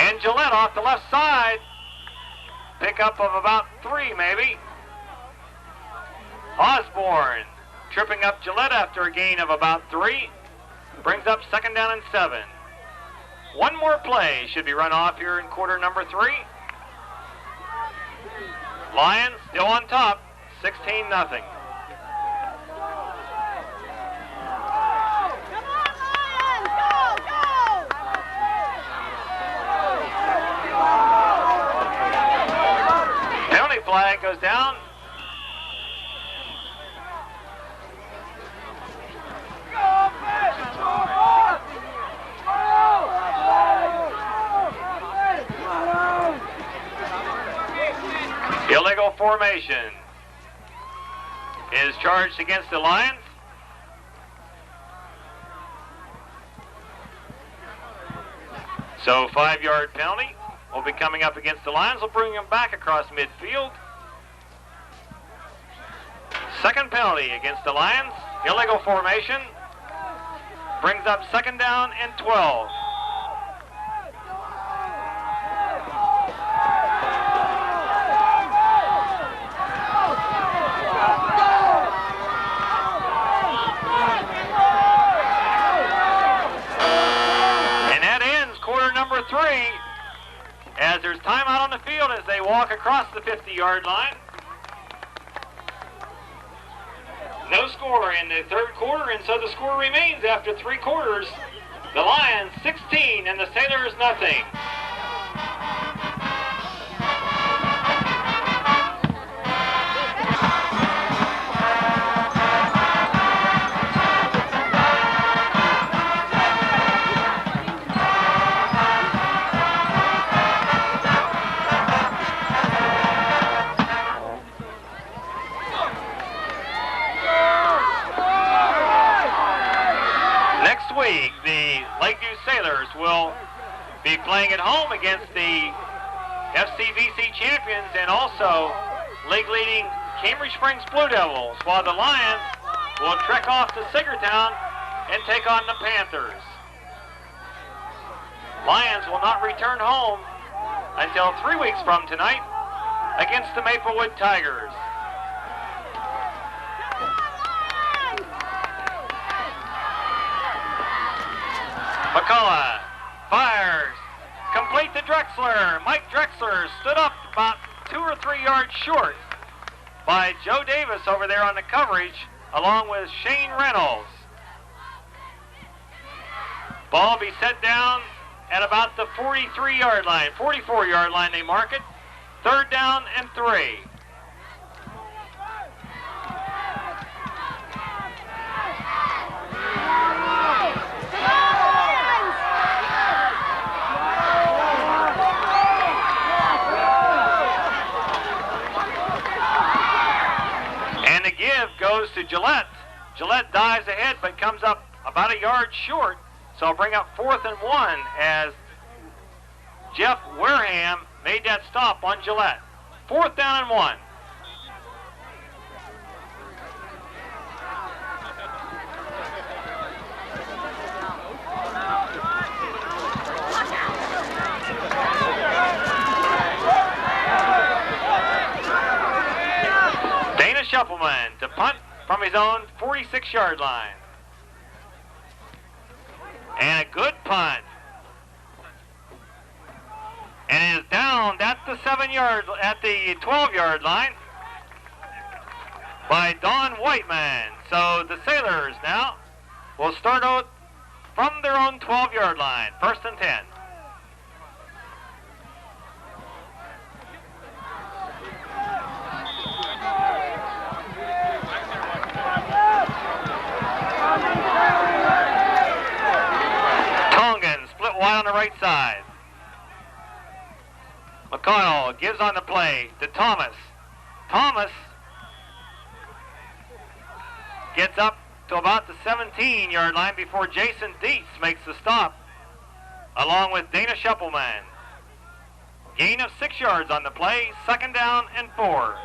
And Gillette off the left side. Pickup of about 3, maybe. Osborne tripping up Gillette after a gain of about 3. Brings up second down and 7. One more play should be run off here in quarter number 3. Lions still on top, 16-0. Penalty flag goes down. Illegal formation is charged against the Lions. So 5-yard penalty will be coming up against the Lions. We'll bring them back across midfield. Second penalty against the Lions. Illegal formation. Brings up second down and 12. Number 3, as there's timeout on the field as they walk across the 50-yard line. No score in the third quarter, and so the score remains after 3 quarters. The Lions 16 and the Sailors nothing. The Lakeview Sailors will be playing at home against the FCVC champions and also league-leading Cambridge Springs Blue Devils, while the Lions will trek off to Sigertown and take on the Panthers. Lions will not return home until 3 weeks from tonight against the Maplewood Tigers. McCullough fires, complete to Drexler. Mike Drexler stood up about 2 or 3 yards short by Joe Davis over there on the coverage, along with Shane Reynolds. Ball be set down at about the 43-yard line. 44-yard line, they mark it. 3rd down and 3. And the give goes to Gillette. Gillette dives ahead but comes up about a yard short. So I'll bring up 4th and 1 as Jeff Wareham made that stop on Gillette. 4th down and 1. Dana Shuffleman to punt from his own 46-yard line. And a good punt. And it is down at the 12-yard line by Don Whiteman. So the Sailors now will start out from their own 12-yard line. 1st and 10. Wide on the right side. McConnell gives on the play to Thomas. Thomas gets up to about the 17-yard line before Jason Dietz makes the stop, along with Dana Shuffleman. Gain of 6 yards on the play, 2nd down and 4.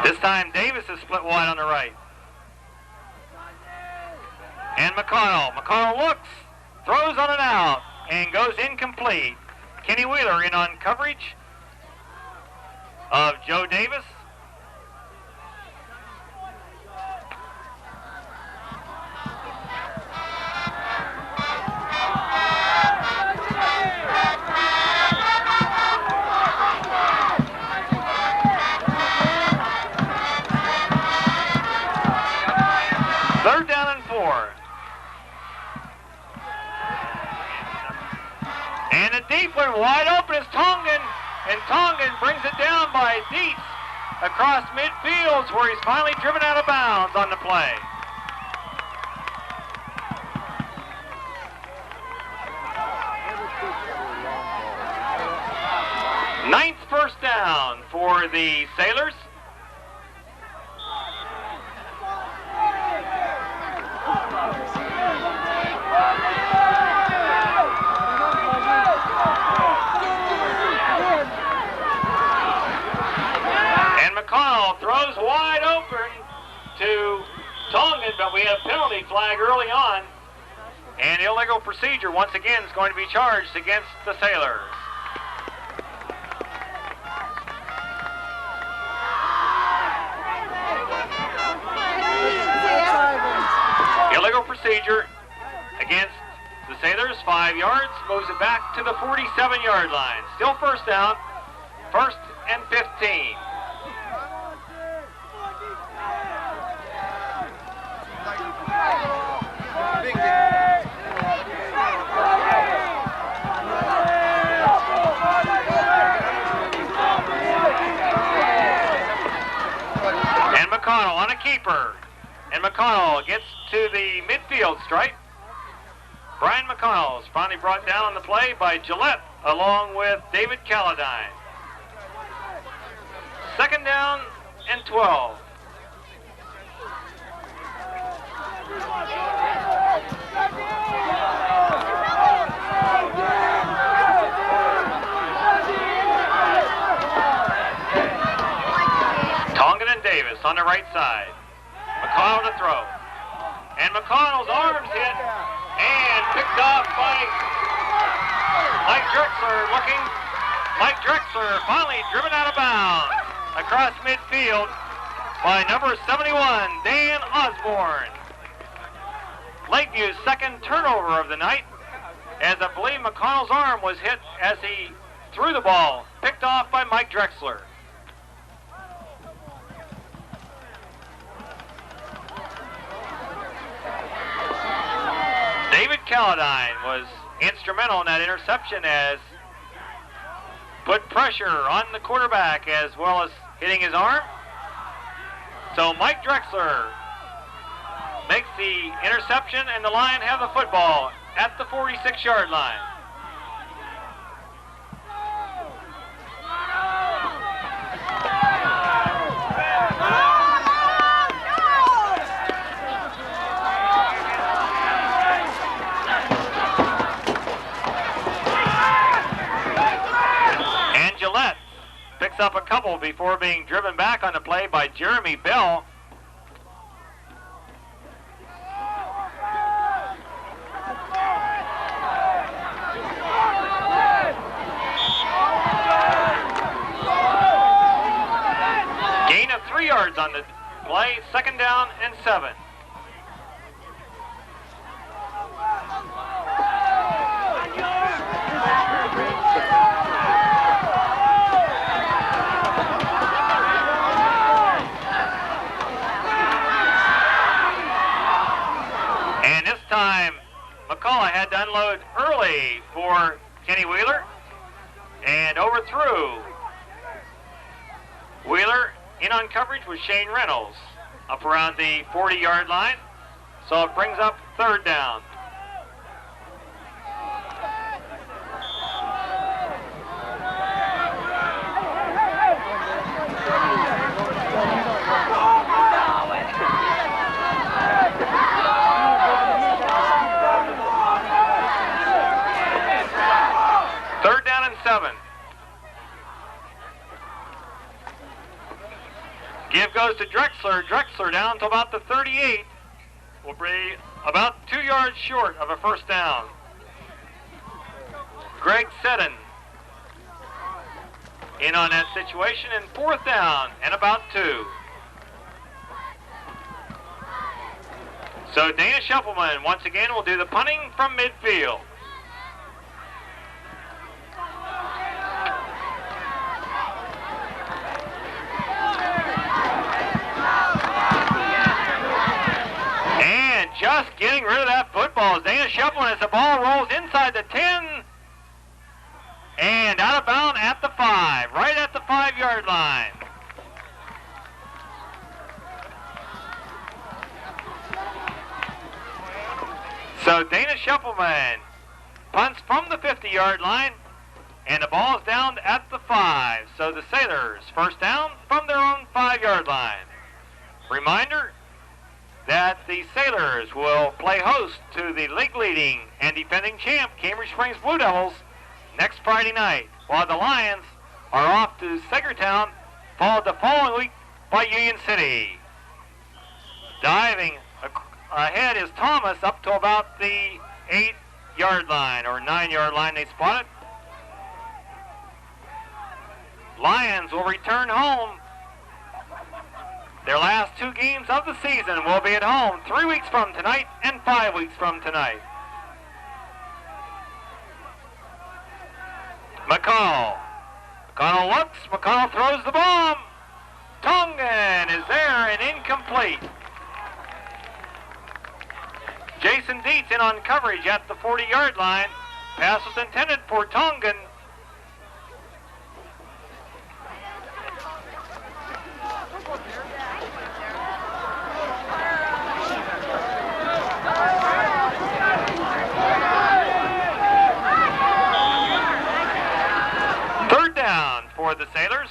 This time Davis is split wide on the right. And McConnell. McConnell looks, throws on and out, and goes incomplete. Kenny Wheeler in on coverage of Joe Davis. And a deep one wide open is Tongan, and Tongan brings it down by Dietz across midfield where he's finally driven out of bounds on the play. Ninth 1st down for the Sailors. McConnell throws wide open to Tongan, but we have a penalty flag early on. And illegal procedure once again is going to be charged against the Sailors. Illegal procedure against the Sailors, 5 yards, moves it back to the 47-yard line. Still 1st down, 1st and 15. And McConnell on a keeper. And McConnell gets to the midfield stripe. Brian McConnell is finally brought down on the play by Gillette along with David Calladine. 2nd down and 12. Tongan and Davis on the right side. McConnell to throw. And McConnell's arms hit and picked off by Mike Drexler looking. Mike Drexler finally driven out of bounds across midfield by number 71, Dan Osborne. Lakeview's 2nd turnover of the night, as I believe McConnell's arm was hit as he threw the ball, picked off by Mike Drexler. David Calladine was instrumental in that interception as put pressure on the quarterback as well as hitting his arm. So Mike Drexler makes the interception, and the Lions have the football at the 46-yard line. Picks up a couple before being driven back on the play by Jeremy Bell. Gain of 3 yards on the play, 2nd down and 7. Time McCullough had to unload early for Kenny Wheeler and overthrew. Wheeler in on coverage with Shane Reynolds up around the 40-yard line, so it brings up 3rd down. Give goes to Drexler. Drexler down to about the 38. Will be about 2 yards short of a 1st down. Greg Seddon in on that situation, and 4th down and about 2. So Dana Shuffleman once again will do the punting from midfield. Just getting rid of that football. Dana Shuffleman as the ball rolls inside the 10 and out of bounds at the 5, right at the 5-yard line. So Dana Shuffleman punts from the 50-yard line, and the ball's down at the 5. So the Sailors 1st down from their own 5-yard line. Reminder that the Sailors will play host to the league-leading and defending champ Cambridge Springs Blue Devils next Friday night, while the Lions are off to Sagertown, followed the following week by Union City. Diving ahead is Thomas up to about the 8-yard line, or 9-yard line they spot it. Lions will return home. Their last 2 games of the season will be at home 3 weeks from tonight and 5 weeks from tonight. McConnell. McConnell looks. McConnell throws the bomb. Tongan is there and incomplete. Jason Dietz in on coverage at the 40-yard line. Pass was intended for Tongan. For the Sailors,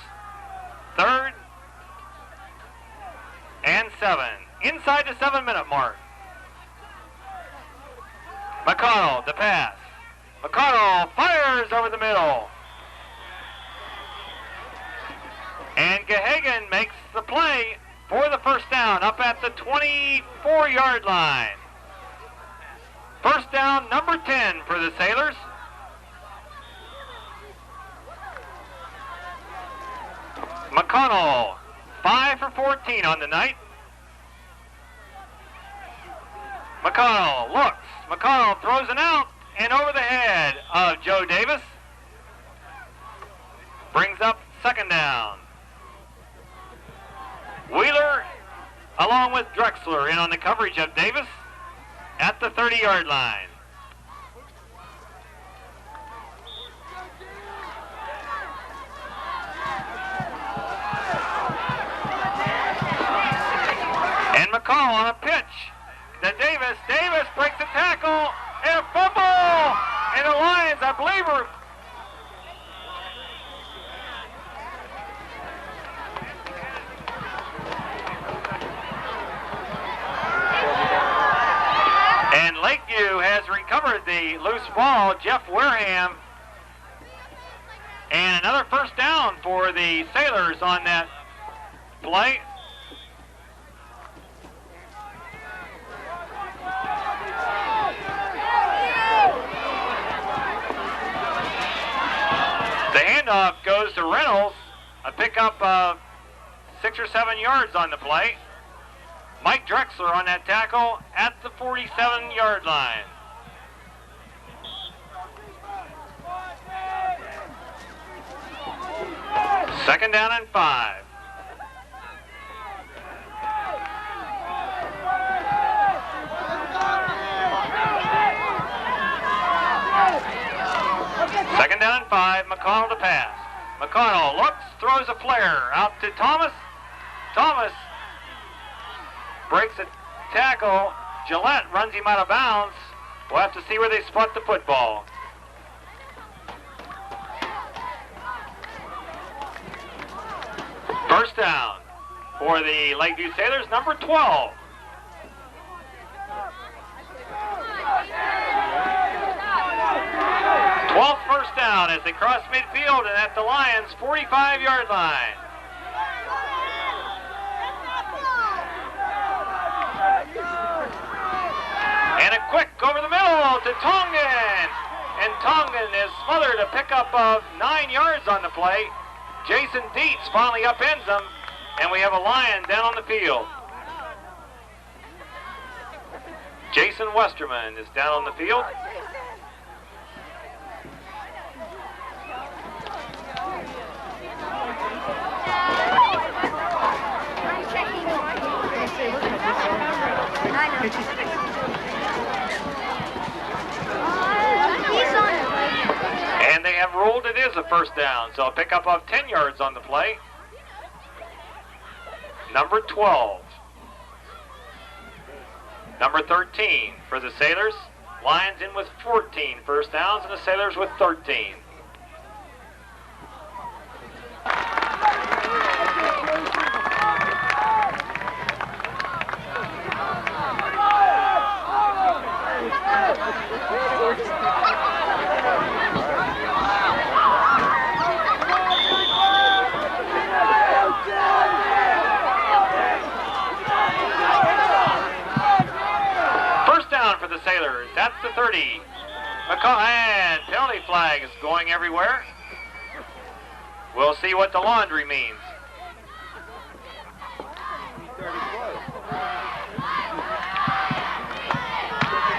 3rd and 7, inside the 7-minute mark. McConnell, the pass. McConnell fires over the middle. And Gahagan makes the play for the 1st down up at the 24-yard line. 1st down, number 10 for the Sailors. McConnell, 5 for 14 on the night. McConnell looks. McConnell throws an out and over the head of Joe Davis. Brings up 2nd down. Wheeler, along with Drexler, in on the coverage of Davis at the 30-yard line. And McCall on a pitch to Davis. Davis breaks a tackle and a fumble. And the Lions, I believe, are and Lakeview has recovered the loose ball. Jeff Wareham. And another first down for the Sailors on that play. The handoff goes to Reynolds, a pickup of 6 or 7 yards on the play. Mike Drexler on that tackle at the 47-yard line. Second down and 5. Second down and 5, McConnell to pass. McConnell looks, throws a flare out to Thomas. Thomas breaks a tackle. Gillette runs him out of bounds. We'll have to see where they spot the football. First down for the Lakeview Sailors, number 12. First down as they cross midfield and at the Lions' 45-yard line. And a quick over the middle to Tongan. And Tongan is smothered, a pickup of 9 yards on the play. Jason Dietz finally upends him, and we have a Lion down on the field. Jason Westerman is down on the field. And they have ruled it is a first down, so a pickup of 10 yards on the play. Number 12. Number 13 for the Sailors. Lions in with 14 first downs and the Sailors with 13. Sailors, that's the 30. McCall, penalty flag is going everywhere. We'll see what the laundry means.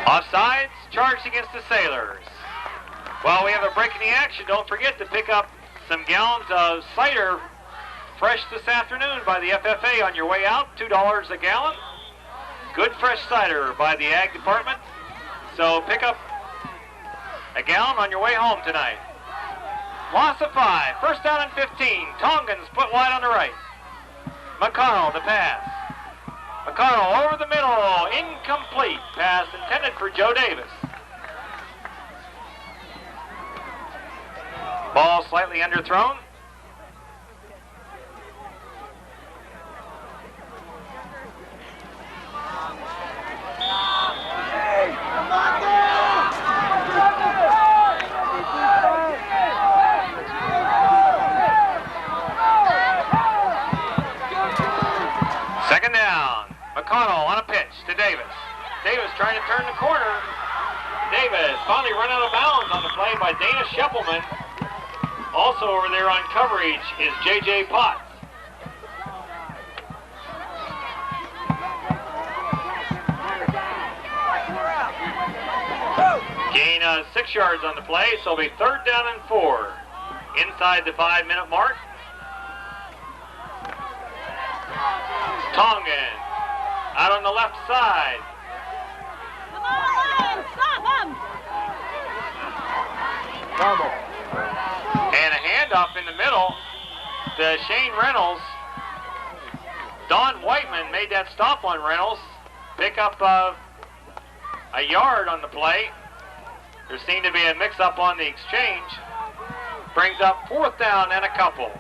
Offsides, charged against the Sailors. While we have a break in the action, don't forget to pick up some gallons of cider fresh this afternoon by the FFA on your way out, $2 a gallon. Good fresh cider by the Ag Department. So pick up a gallon on your way home tonight. Loss of 5. First down and 15. Tongan split wide on the right. McConnell to pass. McConnell over the middle. Incomplete. Pass intended for Joe Davis. Ball slightly underthrown. Second down. McConnell on a pitch to Davis. Davis trying to turn the corner. Davis finally run out of bounds on the play by Dana Scheppelman. Also over there on coverage is J.J. Potts. Gain 6 yards on the play, so it'll be third down and 4. Inside the 5-minute mark. Tongan out on the left side. Come on, stop him! And a handoff in the middle to Shane Reynolds. Don Whiteman made that stop on Reynolds. Pick up a yard on the play. There seemed to be a mix-up on the exchange. Brings up 4th down and a couple.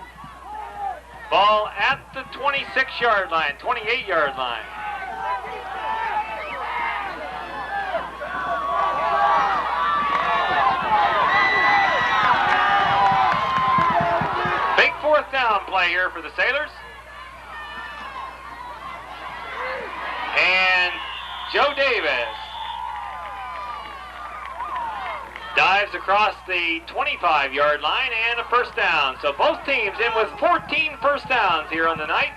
Ball at the 26-yard line, 28-yard line. Big 4th down play here for the Sailors. And Joe Davis dives across the 25-yard line and a first down. So both teams in with 14 first downs here on the night.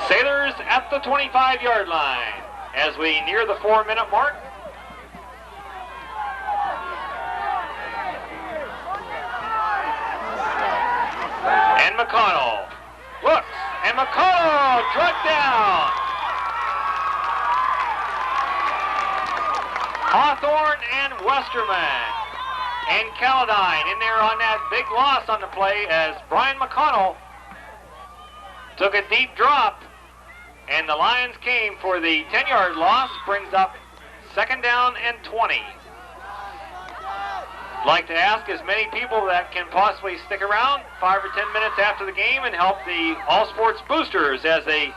Sailors at the 25-yard line as we near the 4-minute mark. And McConnell looks, and McConnell drugged down. Hawthorne and Westerman and Caledine in there on that big loss on the play as Brian McConnell took a deep drop, and the Lions came for the 10-yard loss. Brings up 2nd down and 20. I'd like to ask as many people that can possibly stick around 5 or 10 minutes after the game and help the All Sports boosters as they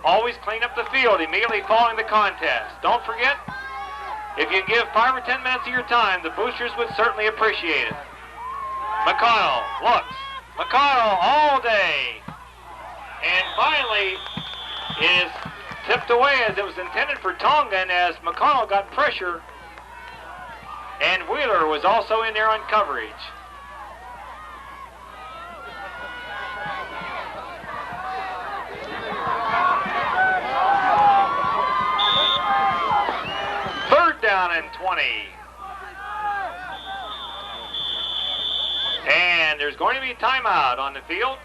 always clean up the field immediately following the contest. Don't forget, if you give 5 or 10 minutes of your time, the boosters would certainly appreciate it. McConnell looks. McConnell all day. And finally is tipped away as it was intended for Tongan as McConnell got pressure. And Wheeler was also in there on coverage. Down and 20. And there's going to be a timeout on the field.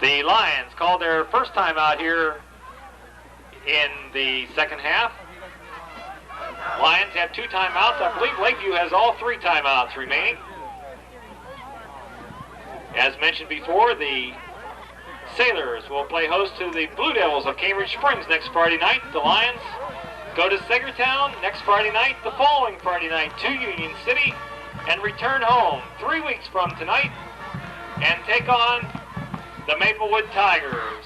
The Lions called their first timeout here in the second half. Lions have 2 timeouts. I believe Lakeview has all 3 timeouts remaining. As mentioned before, the Sailors will play host to the Blue Devils of Cambridge Springs next Friday night. The Lions go to Sagertown next Friday night, the following Friday night to Union City, and return home 3 weeks from tonight and take on the Maplewood Tigers.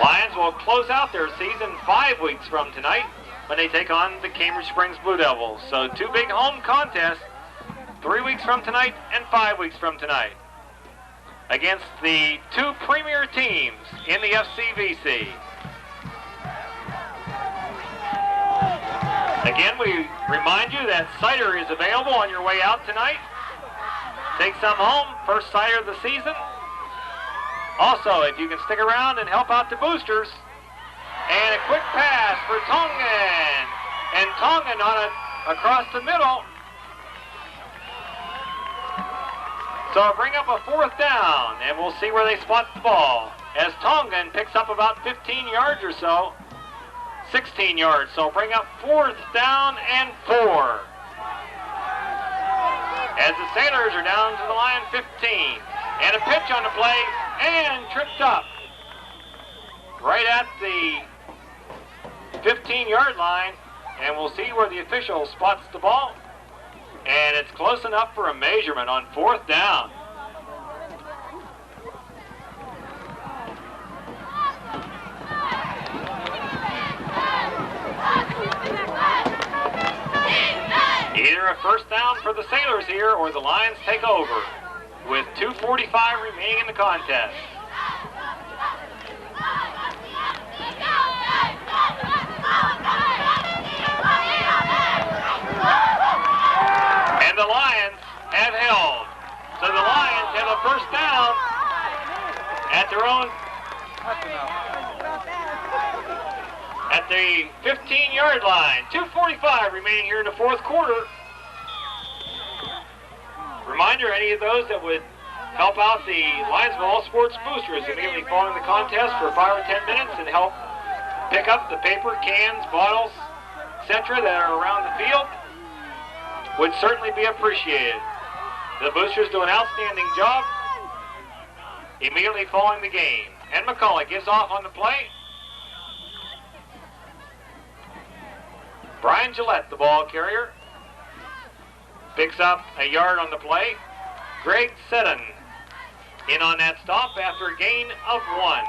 Lions will close out their season 5 weeks from tonight when they take on the Cambridge Springs Blue Devils. So 2 big home contests 3 weeks from tonight and 5 weeks from tonight against the 2 premier teams in the FCVC. Again, we remind you that cider is available on your way out tonight. Take some home, first cider of the season. Also, if you can stick around and help out the boosters. And a quick pass for Tongan. And Tongan on it across the middle. So bring up a 4th down, and we'll see where they spot the ball. As Tongan picks up about 15 yards or so, 16 yards. So bring up 4th down and 4. As the Sailors are down to the line 15. And a pitch on the play, and tripped up. Right at the 15-yard line, and we'll see where the official spots the ball. And it's close enough for a measurement on 4th down. Either a first down for the Sailors here or the Lions take over with 2:45 remaining in the contest. And the Lions have held. So the Lions have a first down at their own, at the 15-yard line. 2:45 remaining here in the 4th quarter. Reminder, any of those that would help out the Linesville All Sports Boosters immediately following the contest for 5 or 10 minutes and help pick up the paper, cans, bottles, etc. that are around the field would certainly be appreciated. The boosters do an outstanding job immediately following the game. And McCullough gives off on the play. Brian Gillette, the ball carrier, picks up a yard on the play. Greg Seddon in on that stop after a gain of 1.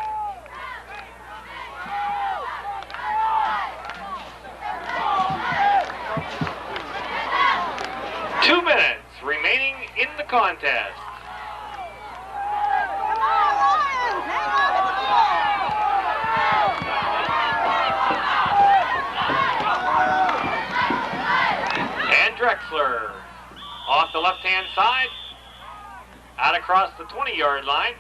Two minutes remaining in the contest. And Drexler off the left-hand side, out across the 20-yard line.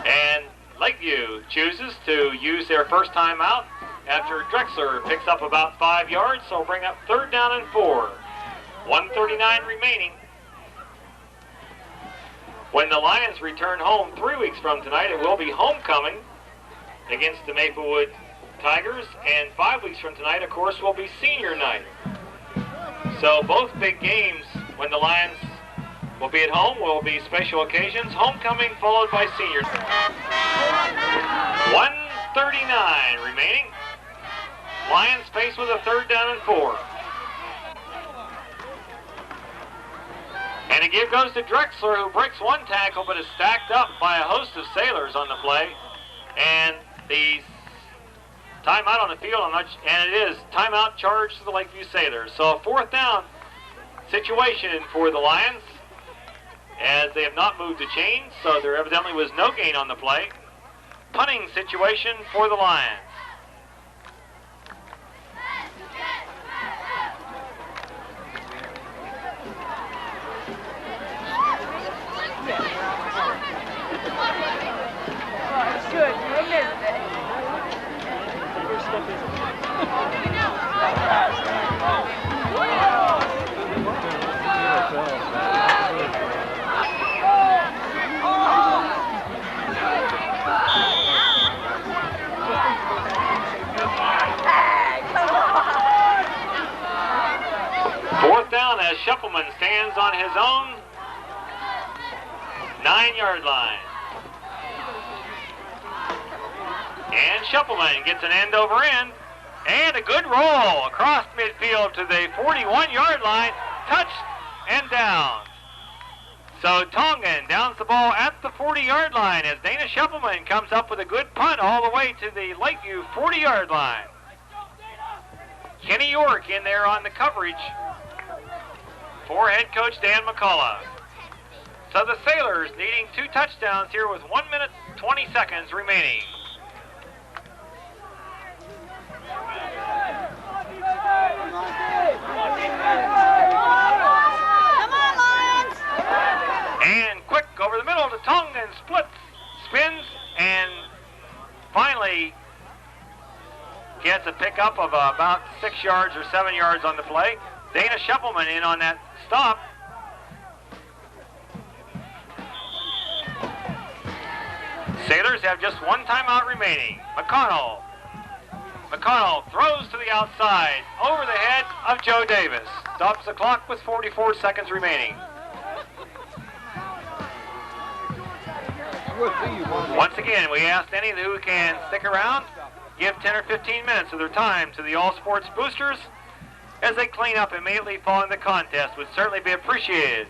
And Lakeview chooses to use their first time out after Drexler picks up about 5 yards, so bring up 3rd down and 4. 1:39 remaining. When the Lions return home 3 weeks from tonight, it will be homecoming against the Maplewood Tigers, and 5 weeks from tonight, of course, will be senior night. So both big games when the Lions will be at home will be special occasions. Homecoming followed by senior. 1:39 remaining. Lions faced with a 3rd down and 4. And a give goes to Drexler, who breaks one tackle but is stacked up by a host of Sailors on the play. And the timeout on the field, and it is timeout charge to the Lakeview Sailors. So a 4th down situation for the Lions, as they have not moved the chains, so there evidently was no gain on the play. Punting situation for the Lions. Good. Fourth down as Shuffleman stands on his own 9-yard line. And Shuffleman gets an end over end, and a good roll across midfield to the 41-yard line, touched and down. So Tongan downs the ball at the 40-yard line as Dana Shuffleman comes up with a good punt all the way to the Lakeview 40-yard line. Kenny York in there on the coverage for head coach Dan McCullough. So the Sailors needing 2 touchdowns here with 1 minute 20 seconds remaining. Come on, Lions! And quick over the middle to Tongan, splits, spins, and finally gets a pickup of about 6 yards or 7 yards on the play. Dana Shuffleman in on that stop. Sailors have just 1 timeout remaining. McConnell throws to the outside over the head of Joe Davis. Stops the clock with 44 seconds remaining. Once again, we asked any who can stick around, give 10 or 15 minutes of their time to the All Sports Boosters as they clean up immediately following the contest. Would certainly be appreciated.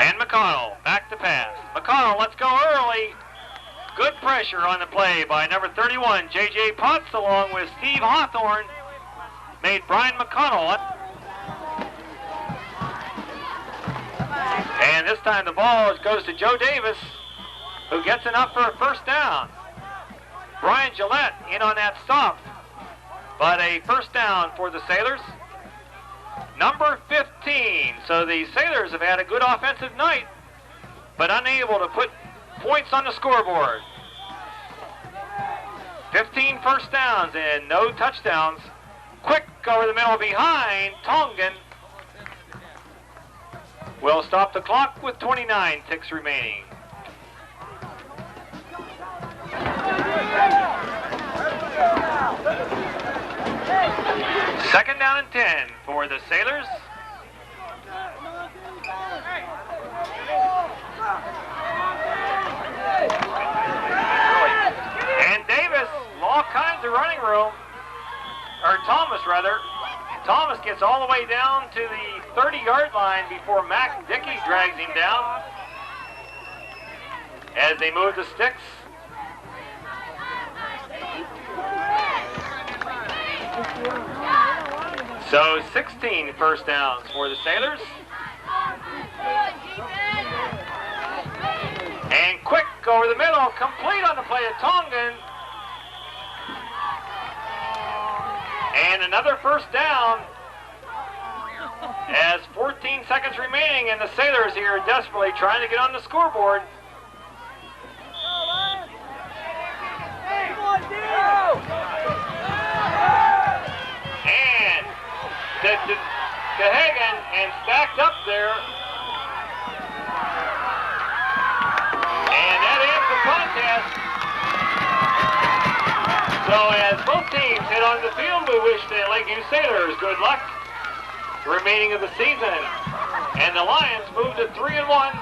And McConnell, back to pass. McConnell, let's go early. Good pressure on the play by number 31, J.J. Potts, along with Steve Hawthorne, made Brian McConnell. And this time the ball goes to Joe Davis, who gets enough for a 1st down. Brian Gillette in on that stop, but a 1st down for the Sailors. Number 15. So the Sailors have had a good offensive night, but unable to put points on the scoreboard. 15 1st downs and no touchdowns. Quick over the middle behind Tongan, We'll stop the clock with 29 ticks remaining. Second down and 10 for the Sailors. And Davis, all kinds of running room, or Thomas rather. Thomas gets all the way down to the 30-yard line before Mac Dickey drags him down as they move the sticks. So 16 first downs for the Sailors. And quick over the middle, complete on the play of Tongan. And another first down as 14 seconds remaining, and the Sailors here desperately trying to get on the scoreboard. And Cahagan and stacked up there. And that ends the contest. So as both teams head onto the field, we wish the Lakeview Sailors good luck the remaining of the season. And the Lions move to 3-1,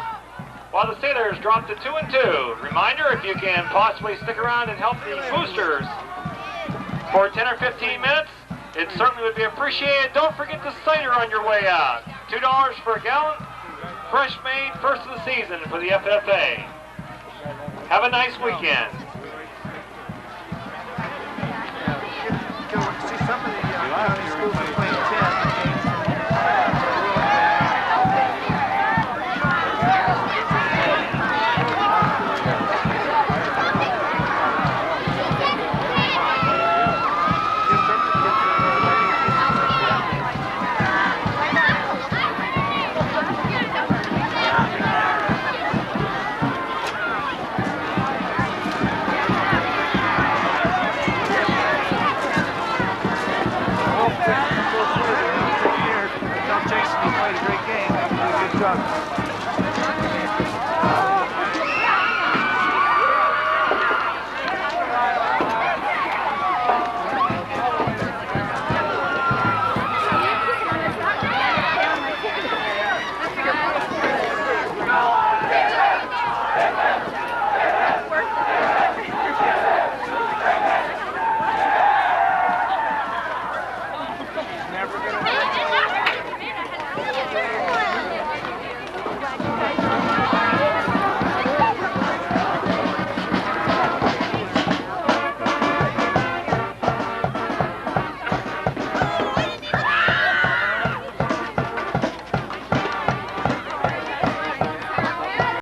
while the Sailors drop to 2-2. Reminder, if you can possibly stick around and help the boosters for 10 or 15 minutes, it certainly would be appreciated. Don't forget the cider on your way out. $2 for a gallon, fresh made, first of the season for the FFA. Have a nice weekend.